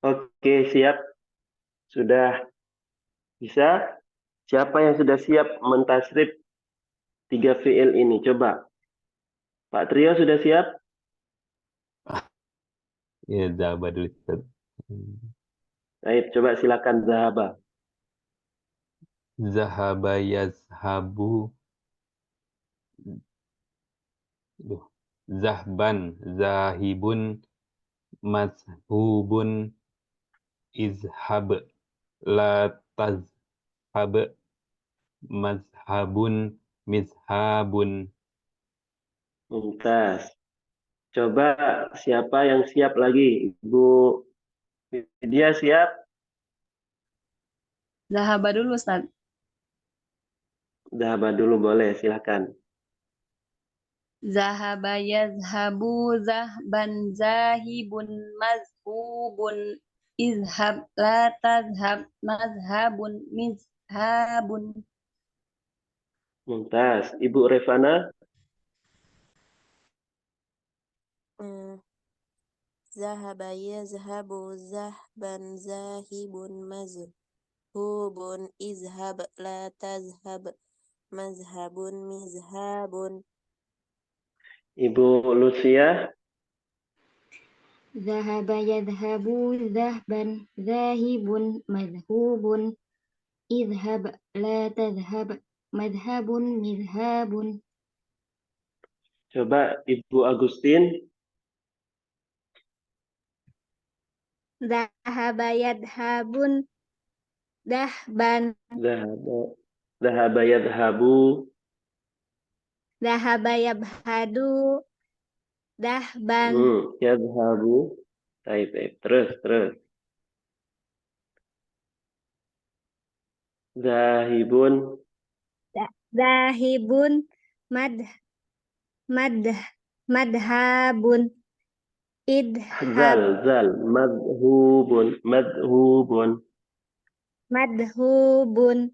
Oke, siap. Sudah bisa? Siapa yang sudah siap mentasrif 3 fiil ini? Coba. Pak Trio sudah siap? Ya, zahaba dulu, Ustaz. Baik, coba silakan zahaba. Zahaba yazhabu. Zahban, zahibun, mazhubun, izhab, la tazhab, mazhabun, mizhabun. Mumtaz. Coba siapa yang siap lagi? Ibu Widya siap? Zahaba dulu, Ustaz. Zahaba dulu boleh, silakan. Zahaba yazhabu zahban zahibun mazhubun izhab la tazhab mazhabun mizhabun. Mumtaz. Ibu Revana? Hmm. Zahaba yazhabu zahban zahibun mazhubun izhab la tazhab mazhabun mizhabun. Ibu Lucia? Zahaba yadhabu zahban zahibun madhubun idhab la tadhhab madhhabun midhabun. Coba Ibu Agustin. Dhahaba yadhabun dahban. Dhahaba yadhabu. Dhahaba yabhadu dahban. Yadhabu. Baik. Terus. Zahibun. Zahibun madhabun idhab Zal. Madhubun. madhubun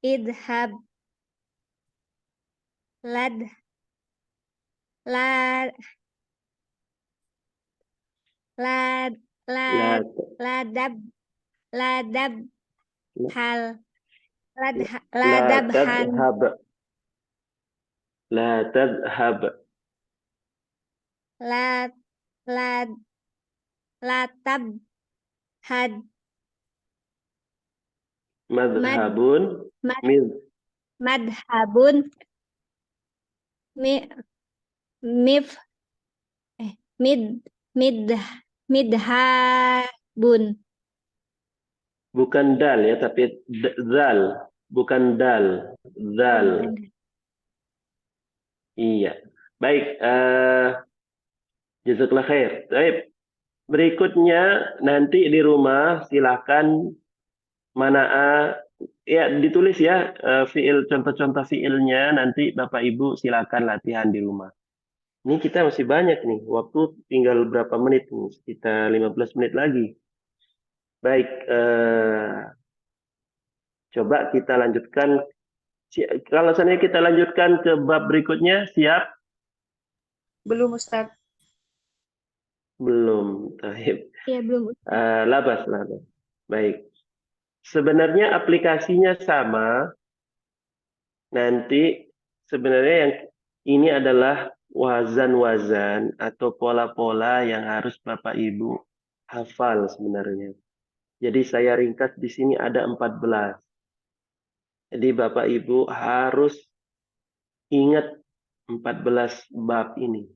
idhab lad lad lad lad ladab ladab hal ladabhan La tadhhab. lad lad latab had Madhabun. madhabun mif midhabun. Bukan dal ya, tapi zal. Bukan dal. Zal. Iya. Baik. Jazakallah khair. Baik. Berikutnya nanti di rumah silakan mana'a ya ditulis ya fiil contoh-contoh fiilnya nanti Bapak Ibu silakan latihan di rumah. Ini kita masih banyak nih. Waktu tinggal berapa menit nih? Sekitar 15 menit lagi. Baik, coba kita lanjutkan. Kalau seandainya kita lanjutkan ke bab berikutnya, siap? Belum, Ustaz. Belum. Iya, belum. Labas. Baik. Sebenarnya aplikasinya sama. Nanti sebenarnya yang ini adalah wazan-wazan atau pola-pola yang harus Bapak Ibu hafal sebenarnya. Jadi saya ringkas di sini ada 14. Jadi Bapak Ibu harus ingat 14 bab ini.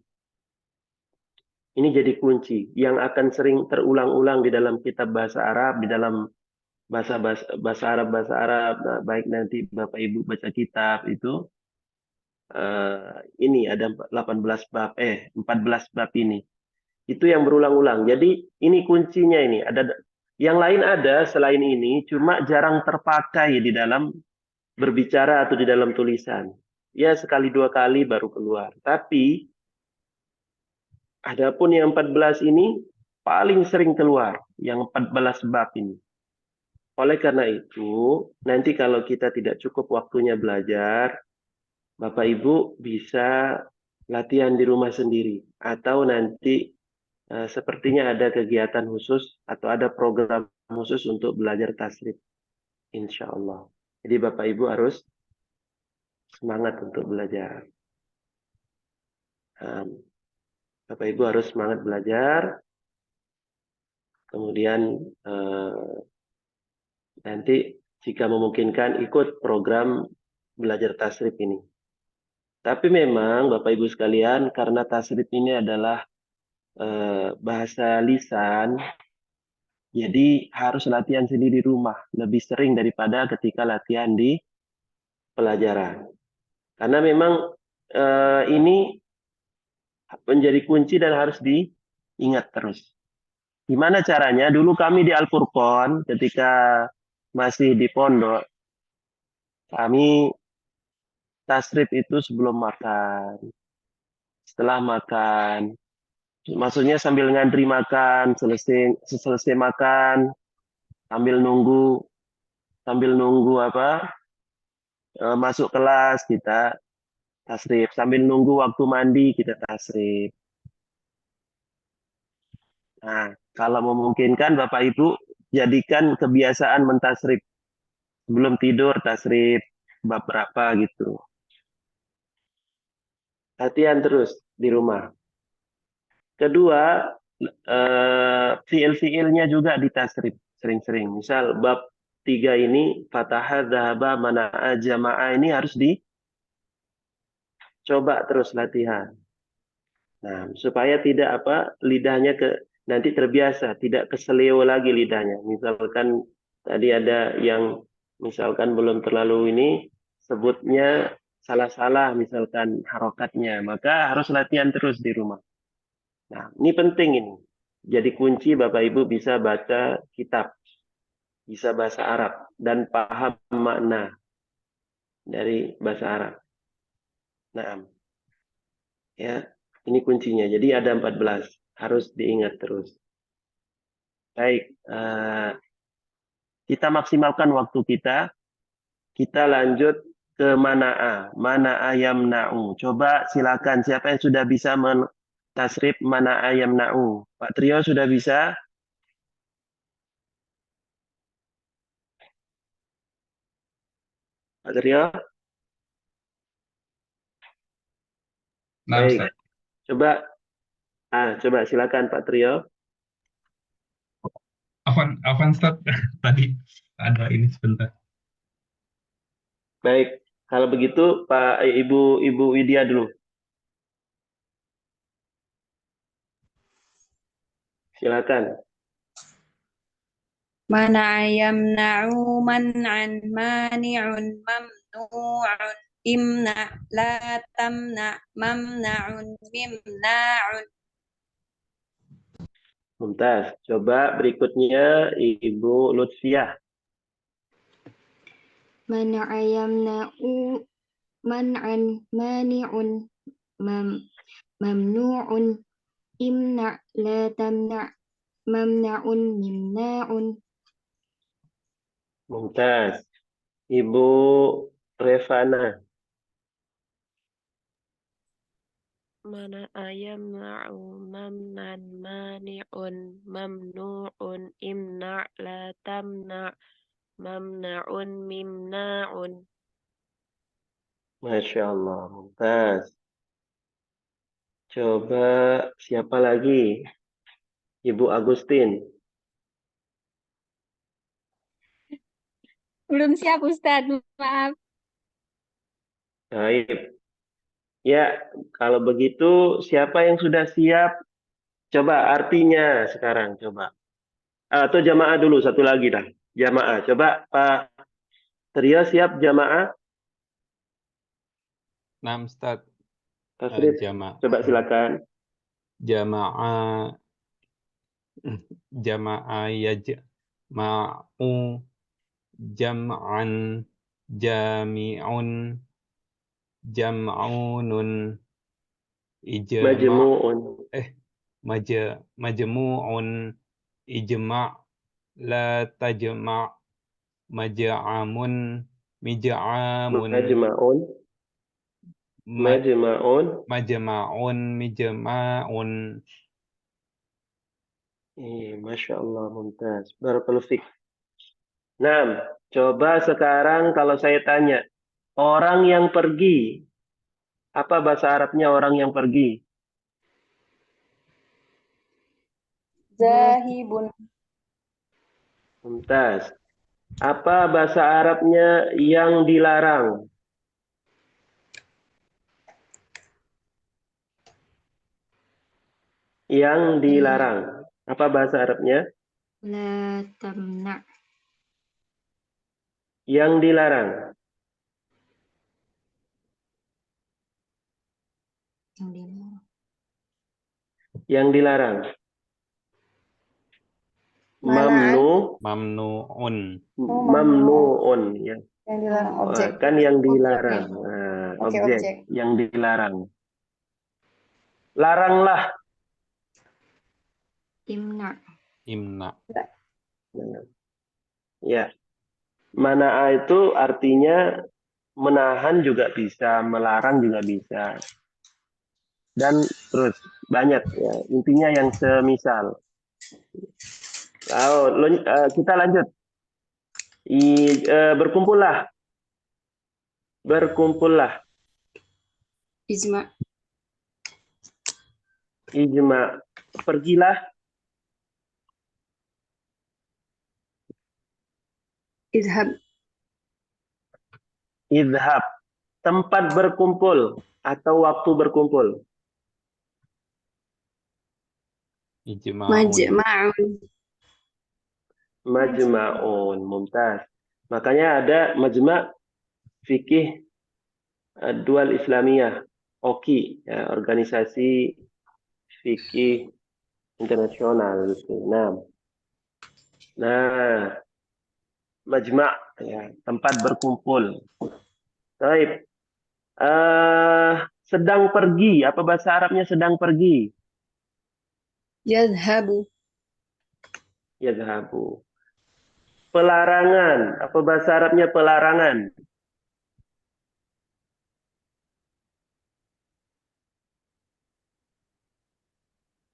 Ini jadi kunci yang akan sering terulang-ulang di dalam kitab bahasa Arab, di dalam bahasa Arab. Nah, baik nanti Bapak Ibu baca kitab itu ini ada 14 bab ini. Itu yang berulang-ulang. Jadi ini kuncinya ini. Ada yang lain ada selain ini, cuma jarang terpakai di dalam berbicara atau di dalam tulisan. Ya sekali dua kali baru keluar. Tapi adapun yang 14 ini paling sering keluar, yang 14 bab ini. Oleh karena itu, nanti kalau kita tidak cukup waktunya belajar, Bapak Ibu bisa latihan di rumah sendiri. Atau nanti sepertinya ada kegiatan khusus atau ada program khusus untuk belajar tasrif. Insya Allah. Jadi Bapak Ibu harus semangat untuk belajar. Bapak Ibu harus semangat belajar. Kemudian nanti jika memungkinkan ikut program belajar tasrif ini. Tapi memang Bapak Ibu sekalian, karena tasrif ini adalah bahasa lisan, jadi harus latihan sendiri di rumah, lebih sering daripada ketika latihan di pelajaran. Karena memang ini menjadi kunci dan harus diingat terus. Gimana caranya? Dulu kami di Al-Furqan ketika masih di pondok, kami tasrif itu sebelum makan, setelah makan. Maksudnya sambil ngantri makan, selesai makan, sambil nunggu masuk kelas kita tasrif, sambil nunggu waktu mandi kita tasrif. Nah, kalau memungkinkan Bapak Ibu jadikan kebiasaan mentasrif. Sebelum tidur tasrif bab berapa gitu. Latihan terus di rumah. Kedua, fiil-fiilnya juga ditasrif sering-sering. Misal bab 3 ini, fataha, dhahaba, mana'a, jama'a ini harus Coba terus latihan. Nah, supaya tidak lidahnya nanti terbiasa, tidak keseleo lagi lidahnya. Misalkan tadi ada yang misalkan belum terlalu ini sebutnya salah-salah misalkan harokatnya, maka harus latihan terus di rumah. Nah, ini penting ini. Jadi kunci Bapak Ibu bisa baca kitab, bisa bahasa Arab dan paham makna dari bahasa Arab. Nah, ya, ini kuncinya. Jadi ada 14, harus diingat terus. Baik, kita maksimalkan waktu kita. Kita lanjut ke mana'a. Mana'a yamna'u. Coba silakan siapa yang sudah bisa tasrif mana'a yamna'u. Pak Trio sudah bisa? Pak Trio? Nah, Baik. Ustaz. Coba silakan Pak Trio. Afwan Ustaz. Tadi ada ini sebentar. Baik, kalau begitu Pak Ibu Widya dulu. Silakan. Mana yamna'u man'an mani'un mamnu'un imna la tamna mamna'un mimna'un. Mumtaz. Coba berikutnya Ibu Lutfiah. Mana'a yamna'u man'an mani'un mamnu'un imna la tamna mamna'un mimna'un. Mumtaz. Ibu Revana. Mana ayam na'u mamnan mani'un mamnu'un imna' la tamna' mamna'un mimna'un. Masya Allah, Mumtaz. Coba siapa lagi? Ibu Agustin. Belum siap Ustadz, maaf. Baik. Ya, kalau begitu siapa yang sudah siap? Coba artinya sekarang, coba. Atau jamaah dulu, satu lagi dah. Jamaah. Coba Pak Trio siap jamaah? Nah, Ustaz. Tasrif. Coba silakan. Jamaah yajma'u jam'an jami'un jam'unun ijma' Majmu'un. majmu'un ijma' la tajma' maj'amun mij'amun Majma'un. Majma'un. majma'un mijma'un. Masya Allah, Mumtaz. Barakallahu fiik. Nah, coba sekarang kalau saya tanya, orang yang pergi, apa bahasa Arabnya orang yang pergi? Zahibun. Mumtaz. Apa bahasa Arabnya yang dilarang? Yang dilarang. Apa bahasa Arabnya? La tamna. Yang dilarang. Yang dilarang. Mana'an. Mamnu'un. Mamnu'un. Ya. Yang dilarang objek. Kan yang dilarang. Oke, Objek yang dilarang. Laranglah. Imna. Ya. Mana'a itu artinya menahan juga bisa, melarang juga bisa. Dan terus banyak ya. Intinya yang semisal. Kita lanjut. Berkumpullah. Berkumpullah. Ijma. Ijma. Pergilah. Idhab. Idhab. tempat berkumpul atau waktu berkumpul. Ijma'un. Majma'un. Majma'un, mumtaz. Makanya ada majma' fikih dual Islamiyah, OKI, ya, organisasi fikih internasional gitu. Nah, majma' ya, tempat berkumpul. Baik. Sedang pergi, apa bahasa Arabnya sedang pergi? Yadhabu. Yadhabu. Pelarangan, apa bahasa Arabnya pelarangan?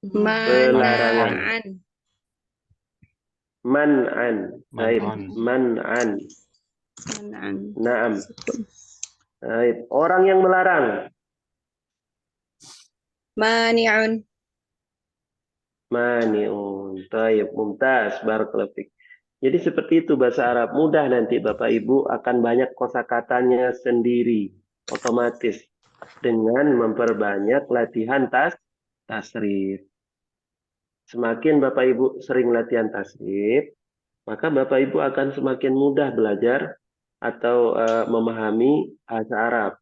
Pelarangan. Mana'an. Man'an. Baik, Man'an. man'an. Mana'an. Naam. Baik, orang yang melarang. Mani'un. Mani'un. Baik, mumtaz, barakallahu fik. Jadi seperti itu bahasa Arab. Mudah nanti Bapak Ibu akan banyak kosakatanya sendiri. Otomatis. Dengan memperbanyak latihan tasrif. Semakin Bapak Ibu sering latihan tasrif, maka Bapak Ibu akan semakin mudah belajar atau memahami bahasa Arab.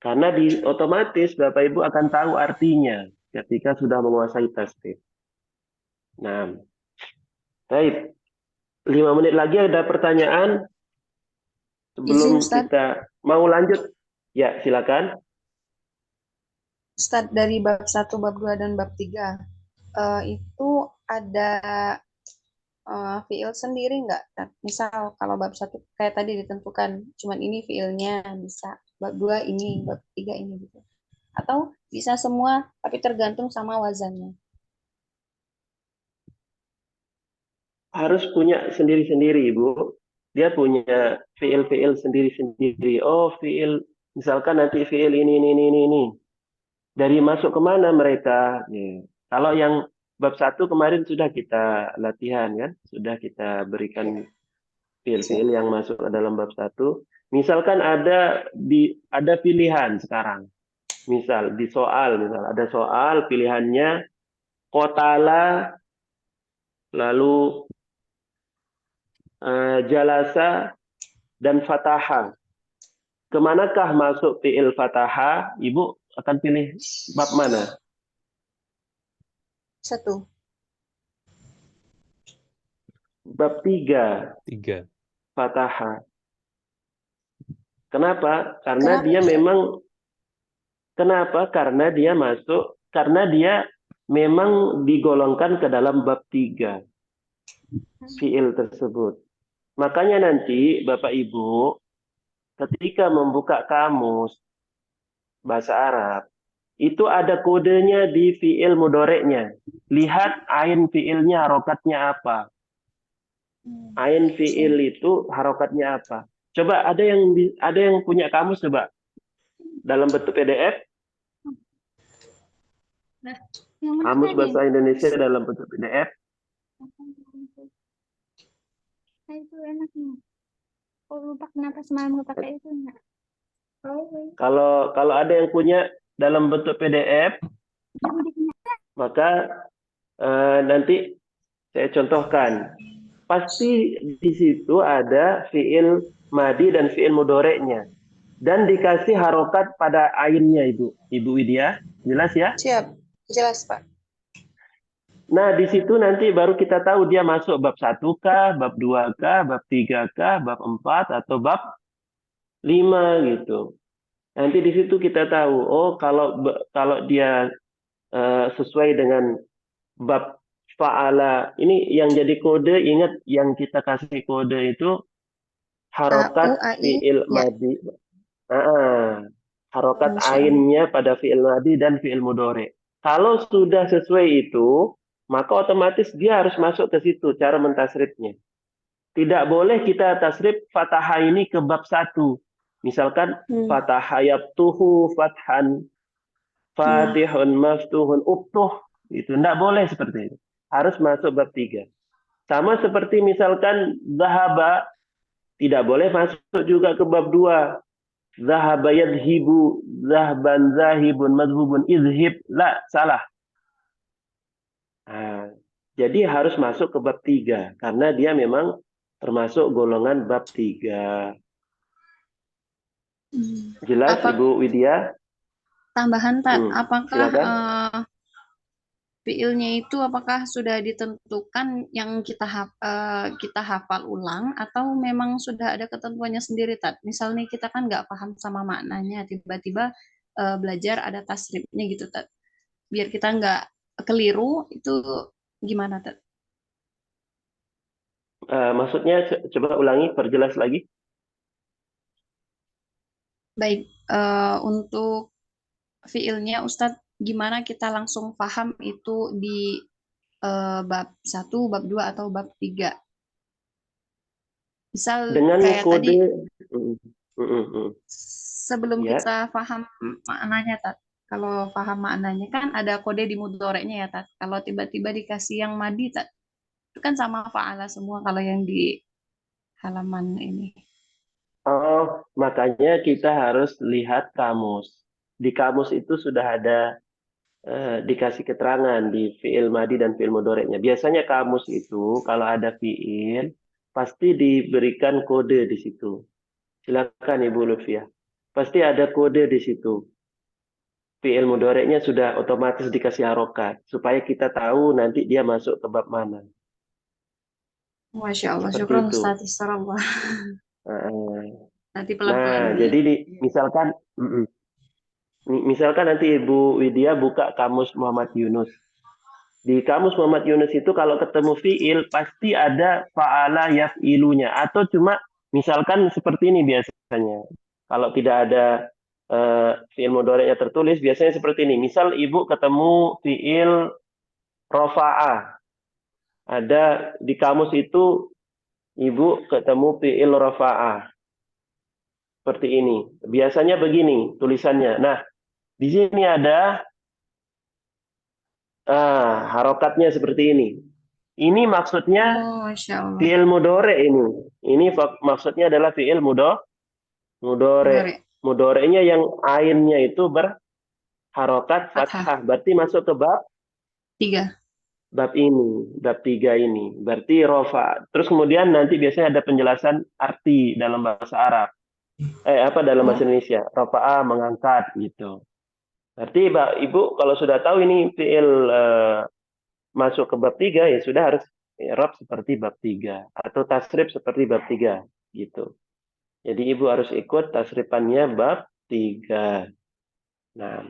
Karena otomatis Bapak Ibu akan tahu artinya ketika sudah menguasai tasrif. Nah, baik. 5 menit lagi ada pertanyaan sebelum Izin, Ustaz. kita mau lanjut. Ya, silakan. Ustaz, dari bab 1, bab 2, dan bab 3 itu ada fiil sendiri nggak? Misal kalau bab 1 kayak tadi ditentukan cuman ini fiilnya bisa, bab 2 ini, bab 3 ini gitu. Atau bisa semua tapi tergantung sama wazannya. Harus punya sendiri-sendiri, Ibu. Dia punya fiil-fiil sendiri-sendiri. Oh, fiil, misalkan nanti fiil ini. Dari masuk kemana mereka? Ya. Kalau yang bab 1 kemarin sudah kita latihan, kan? Sudah kita berikan fiil-fiil yang masuk ke dalam bab 1. Misalkan ada pilihan sekarang. Misal, ada soal pilihannya qatala, lalu jalasa, dan fataha. Kemanakah masuk fi'il fataha? Ibu akan pilih bab mana? 1. Bab 3. 3. Fataha. Kenapa? Karena dia memang karena dia memang digolongkan ke dalam bab 3. Fi'il tersebut. Makanya nanti Bapak Ibu ketika membuka kamus bahasa Arab, itu ada kodenya di fi'il mudoreknya. Lihat ain fi'ilnya harokatnya apa. Ain fi'il itu harokatnya apa. Coba ada yang punya kamus coba dalam bentuk PDF. Kamus bahasa Indonesia dalam bentuk PDF. Itu enak nih. Oh, lupa kenapa semalam gue pakai itu enggak. Kalau ada yang punya dalam bentuk PDF, maka nanti saya contohkan. Pasti di situ ada fi'il madi dan fi'il mudoreknya. Dan dikasih harokat pada ainnya, Ibu Widya. Jelas ya? Siap. Jelas, Pak. Nah, di situ nanti baru kita tahu dia masuk bab 1 kah, bab 2 kah, bab 3 kah, bab 4 atau bab 5 gitu. Nanti di situ kita tahu, oh kalau dia sesuai dengan bab fa'ala, ini yang jadi kode, ingat yang kita kasih kode itu harokat fi'il madi. Harokat ainnya pada fi'il madi dan fi'il mudhari. Kalau sudah sesuai itu, maka otomatis dia harus masuk ke situ cara mentasrifnya. Tidak boleh kita tasrif fatahah ini ke bab 1. Misalkan fatahah yabtuhu fathan, fatihun maftuhun ubtuh. Itu tidak boleh seperti itu. Harus masuk bab 3. Sama seperti misalkan dhahaba, tidak boleh masuk juga ke bab 2. Zahaba yadhibu, zahban zahibun, madhubun, idhib. La, salah. Nah, jadi harus masuk ke bab 3 karena dia memang termasuk golongan bab 3. Jelas Apa Ibu Widya? tambahan apakah Silakan. fiilnya itu apakah sudah ditentukan yang kita hafal ulang atau memang sudah ada ketentuannya sendiri, Tat? Misalnya kita kan nggak paham sama maknanya, tiba-tiba belajar ada tasrifnya gitu, Tat. Biar kita nggak keliru, itu gimana, Tat? Maksudnya coba ulangi, perjelas lagi. Baik, untuk fiilnya Ustadz, gimana kita langsung paham itu di bab 1, bab 2, atau bab 3? Misal Dengan kayak kode. tadi, sebelum Ya. kita paham maknanya, Tat. Kalau paham maknanya kan ada kode di mudhoreknya ya, Tat. Kalau tiba-tiba dikasih yang madi, Tat, itu kan sama fa'ala semua kalau yang di halaman ini. Oh, makanya kita harus lihat kamus. Di kamus itu sudah ada dikasih keterangan di fiil madi dan fiil mudhoreknya. Biasanya kamus itu kalau ada fiil pasti diberikan kode di situ. Silakan Ibu Lutfiah. Pasti ada kode di situ. Fiil mudhoreknya sudah otomatis dikasih harokat supaya kita tahu nanti dia masuk ke bab mana. Masya Allah, Seperti syukran itu. Ustaz. Sarallah. Nanti pelan-pelan Nah, dulu ya. jadi misalkan nanti Ibu Widya buka kamus Muhammad Yunus. Di kamus Muhammad Yunus itu kalau ketemu fiil pasti ada fa'ala yaf'ilunya atau cuma misalkan seperti ini biasanya. Kalau tidak ada fiil mudhoreknya tertulis biasanya seperti ini. Misal Ibu ketemu fiil rafa'ah. Ada di kamus itu Ibu ketemu fiil rafa'ah. Seperti ini. Biasanya begini tulisannya. Nah, di sini ada harokatnya seperti ini. Ini maksudnya Oh, Masya Allah. fiil mudhore ini. Ini maksudnya adalah fiil mudhore. Mudhore. Mudhoreknya yang ainnya itu berharokat Fathah. fathah. Berarti masuk ke bab 3. bab ini, bab 3 ini. Berarti rofa. Terus kemudian nanti biasanya ada penjelasan arti dalam bahasa Arab. Dalam bahasa Indonesia. Rofa'ah mengangkat gitu. Berarti Ibu kalau sudah tahu ini fiil masuk ke bab 3 ya sudah harus i'rab seperti bab 3 atau tasrif seperti bab 3 gitu. Jadi Ibu harus ikut tasrifannya bab 3. Nah,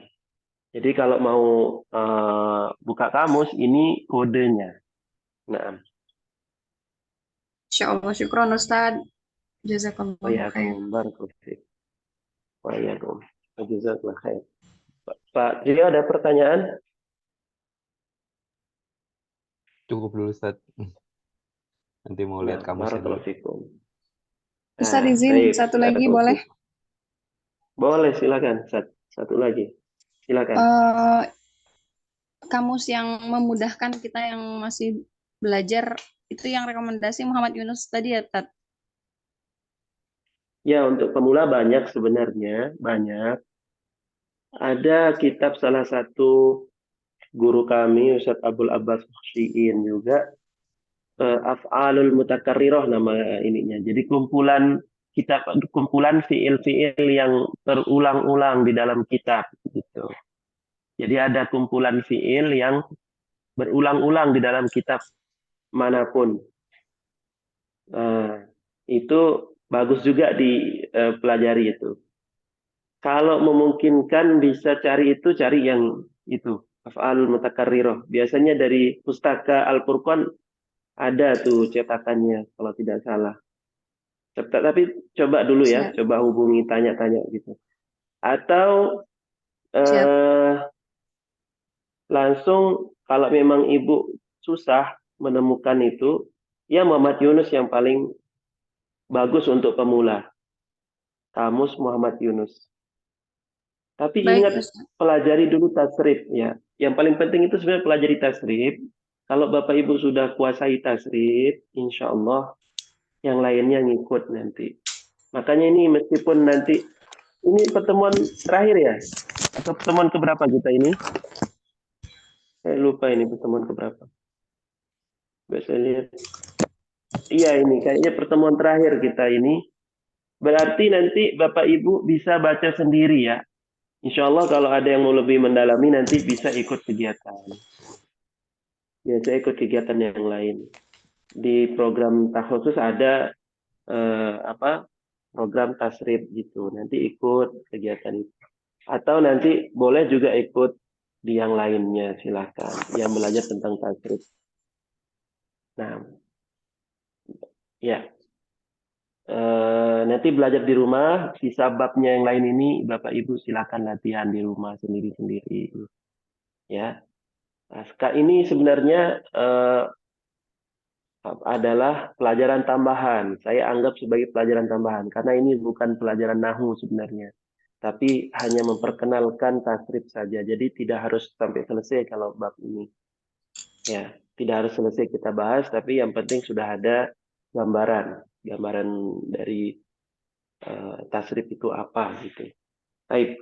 jadi kalau mau buka kamus ini kodenya. Nah, Insya Allah, syukron Ustaz. Jazakallah khair. barakallahu fiik. Waalaikumsalam. Jazakallahu khair. Pak Rio ada pertanyaan? Cukup dulu Ustaz. Nanti mau lihat kamusnya dulu. Barakallahu fiikum. Ustaz izin satu lagi boleh? Boleh, silakan. Satu lagi. Silakan. Kamus yang memudahkan kita yang masih belajar itu yang rekomendasi Muhammad Yunus tadi ya, Tat? Ya, untuk pemula banyak sebenarnya, banyak. Ada kitab salah satu guru kami, Ustadz Abdul Abbas Muhsyiin juga, Af'alul Mutakarrirah nama ininya. Jadi kumpulan fiil-fiil yang terulang-ulang di dalam kitab gitu. Jadi ada kumpulan fiil yang berulang-ulang di dalam kitab manapun. Itu bagus juga dipelajari itu. Kalau memungkinkan bisa cari yang itu, Af'alul Mutakarrirah. Biasanya dari Pustaka Al-Furqan ada tuh cetakannya kalau tidak salah. Tapi coba dulu ya, coba hubungi tanya-tanya gitu. Atau langsung kalau memang Ibu susah menemukan itu, ya Muhammad Yunus yang paling bagus untuk pemula. Kamus Muhammad Yunus. Tapi ingat pelajari dulu tasrif ya. Yang paling penting itu sebenarnya pelajari tasrif. Kalau Bapak Ibu sudah kuasai tasrif, insya Allah yang lainnya ngikut nanti. Makanya ini meskipun nanti Ini pertemuan terakhir ya? Atau pertemuan keberapa kita ini? Saya lupa ini pertemuan keberapa. Biasa lihat. Iya ini kayaknya pertemuan terakhir kita ini. Berarti nanti Bapak Ibu bisa baca sendiri ya. Insya Allah kalau ada yang mau lebih mendalami nanti bisa ikut kegiatan. Biasa ikut kegiatan yang lain. Di program takhusus ada program tasrif gitu. Nanti ikut kegiatan itu. Atau nanti boleh juga ikut di yang lainnya, silahkan. Yang belajar tentang tasrif. Nah, ya. Nanti belajar di rumah, sisa babnya yang lain ini Bapak Ibu silakan latihan di rumah sendiri-sendiri. Ya. Nah, ini sebenarnya adalah pelajaran tambahan. Saya anggap sebagai pelajaran tambahan karena ini bukan pelajaran nahwu sebenarnya. Tapi hanya memperkenalkan tasrif saja. Jadi tidak harus sampai selesai kalau bab ini. Ya, tidak harus selesai kita bahas, tapi yang penting sudah ada gambaran dari tasrif itu apa gitu. Baik.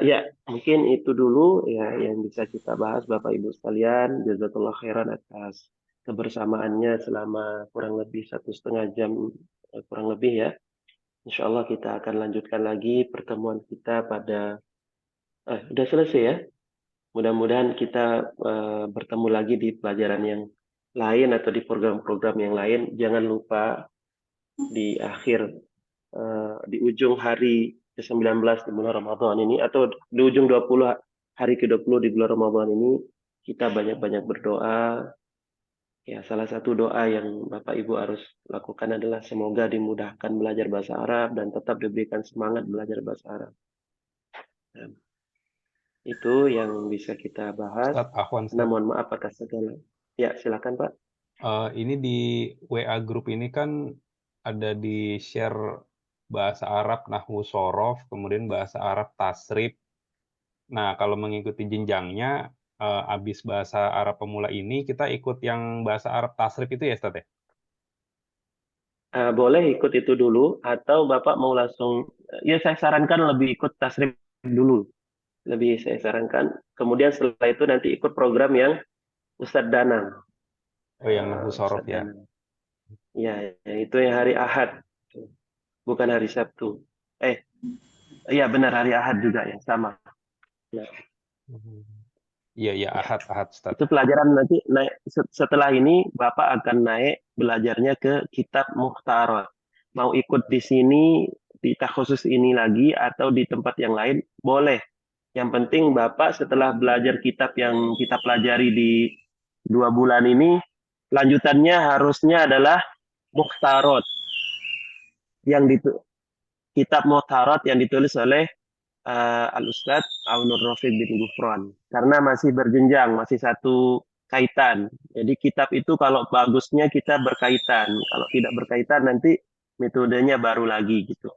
Ya, mungkin itu dulu ya yang bisa kita bahas Bapak Ibu sekalian. Jazakallah khairan atas kebersamaannya selama kurang lebih 1,5 jam kurang lebih ya. Insya Allah kita akan lanjutkan lagi pertemuan kita pada udah selesai ya. Mudah-mudahan kita bertemu lagi di pelajaran yang lain atau di program-program yang lain. Jangan lupa di akhir di ujung hari ke-19 di bulan Ramadan ini atau di ujung 20 hari ke-20 di bulan Ramadan ini kita banyak-banyak berdoa. Ya, salah satu doa yang Bapak Ibu harus lakukan adalah semoga dimudahkan belajar bahasa Arab dan tetap diberikan semangat belajar bahasa Arab. Nah, itu yang bisa kita bahas. Ustadz, Ahwan, Nah, Ustadz. mohon maaf atas segala. Ya, silakan Pak. Ini di WA grup ini kan ada di share bahasa Arab nahwu sorof, kemudian bahasa Arab tasrif. Nah, kalau mengikuti jenjangnya, habis bahasa Arab pemula ini, kita ikut yang bahasa Arab tasrif itu ya, Ustadz ya? Boleh ikut itu dulu, atau Bapak mau langsung, ya saya sarankan lebih ikut tasrif dulu. Lebih saya sarankan. Kemudian setelah itu nanti ikut program yang Ustadz Danang. Oh, yang nahwu sorof Ustadz ya? Danang. Ya, itu yang hari Ahad. Bukan hari Sabtu. Iya benar hari Ahad juga ya, sama. Nah, Iya, Ahad, Ustadz. itu pelajaran nanti naik setelah ini Bapak akan naik belajarnya ke kitab Mukhtarat. Mau ikut di sini di takhusus ini lagi atau di tempat yang lain boleh. Yang penting Bapak setelah belajar kitab yang kita pelajari di 2 bulan ini, lanjutannya harusnya adalah Mukhtarat yang kitab Mukhtarat yang ditulis oleh Al-Ustadz Aunur Rafiq bin Gufron. Karena masih berjenjang, masih satu kaitan. Jadi kitab itu kalau bagusnya kita berkaitan. Kalau tidak berkaitan nanti metodenya baru lagi gitu.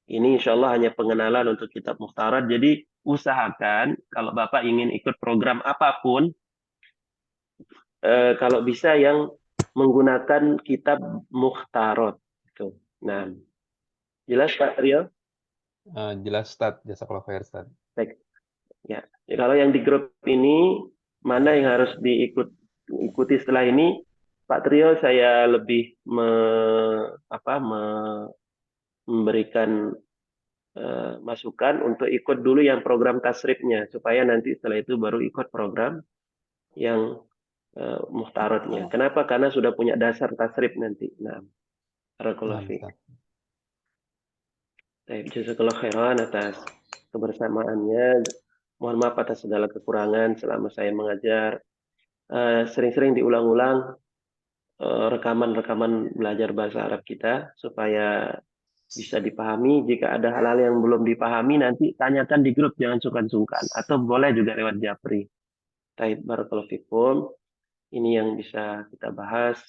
Ini insya Allah hanya pengenalan untuk kitab Mukhtarat. Jadi usahakan kalau Bapak ingin ikut program apapun, kalau bisa yang menggunakan kitab Mukhtarat. Gitu. Nah, jelas Pak Rio? Jelas, Ustadz. Jazakallah khair, Ustadz. Baik. Ya, kalau yang di grup ini mana yang harus diikuti setelah ini, Pak Trio saya lebih memberikan masukan untuk ikut dulu yang program tasrifnya supaya nanti setelah itu baru ikut program yang muhtaratnya. Kenapa? Karena sudah punya dasar tasrif nanti. Nah, barakallahu fiik. Jazakallahu khairan atas kebersamaannya. Mohon maaf atas segala kekurangan selama saya mengajar. Sering-sering diulang-ulang rekaman-rekaman belajar bahasa Arab kita supaya bisa dipahami. Jika ada hal-hal yang belum dipahami nanti tanyakan di grup, jangan sungkan-sungkan, atau boleh juga lewat Japri. Taib barakallahu fikum. Ini yang bisa kita bahas.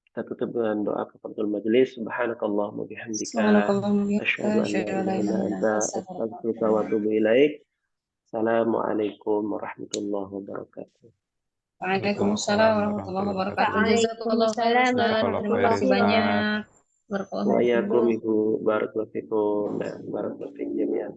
Kita tutup dengan doa kafaratul majelis. Subhanakallahumma bihamdika asyhadu an la ilaha illa anta astaghfiruka wa atubu ilaik. Assalamualaikum warahmatullahi wabarakatuh. Waalaikumsalam warahmatullahi wabarakatuh. Jazakallah khair, Ustaz. Waalaikumsalam Terima kasih warahmatullahi banyak. Barakallahu Wa iyyakum fikum. Ibu. Barakallahu fikum. Nah, barakallahu fikum jami'an.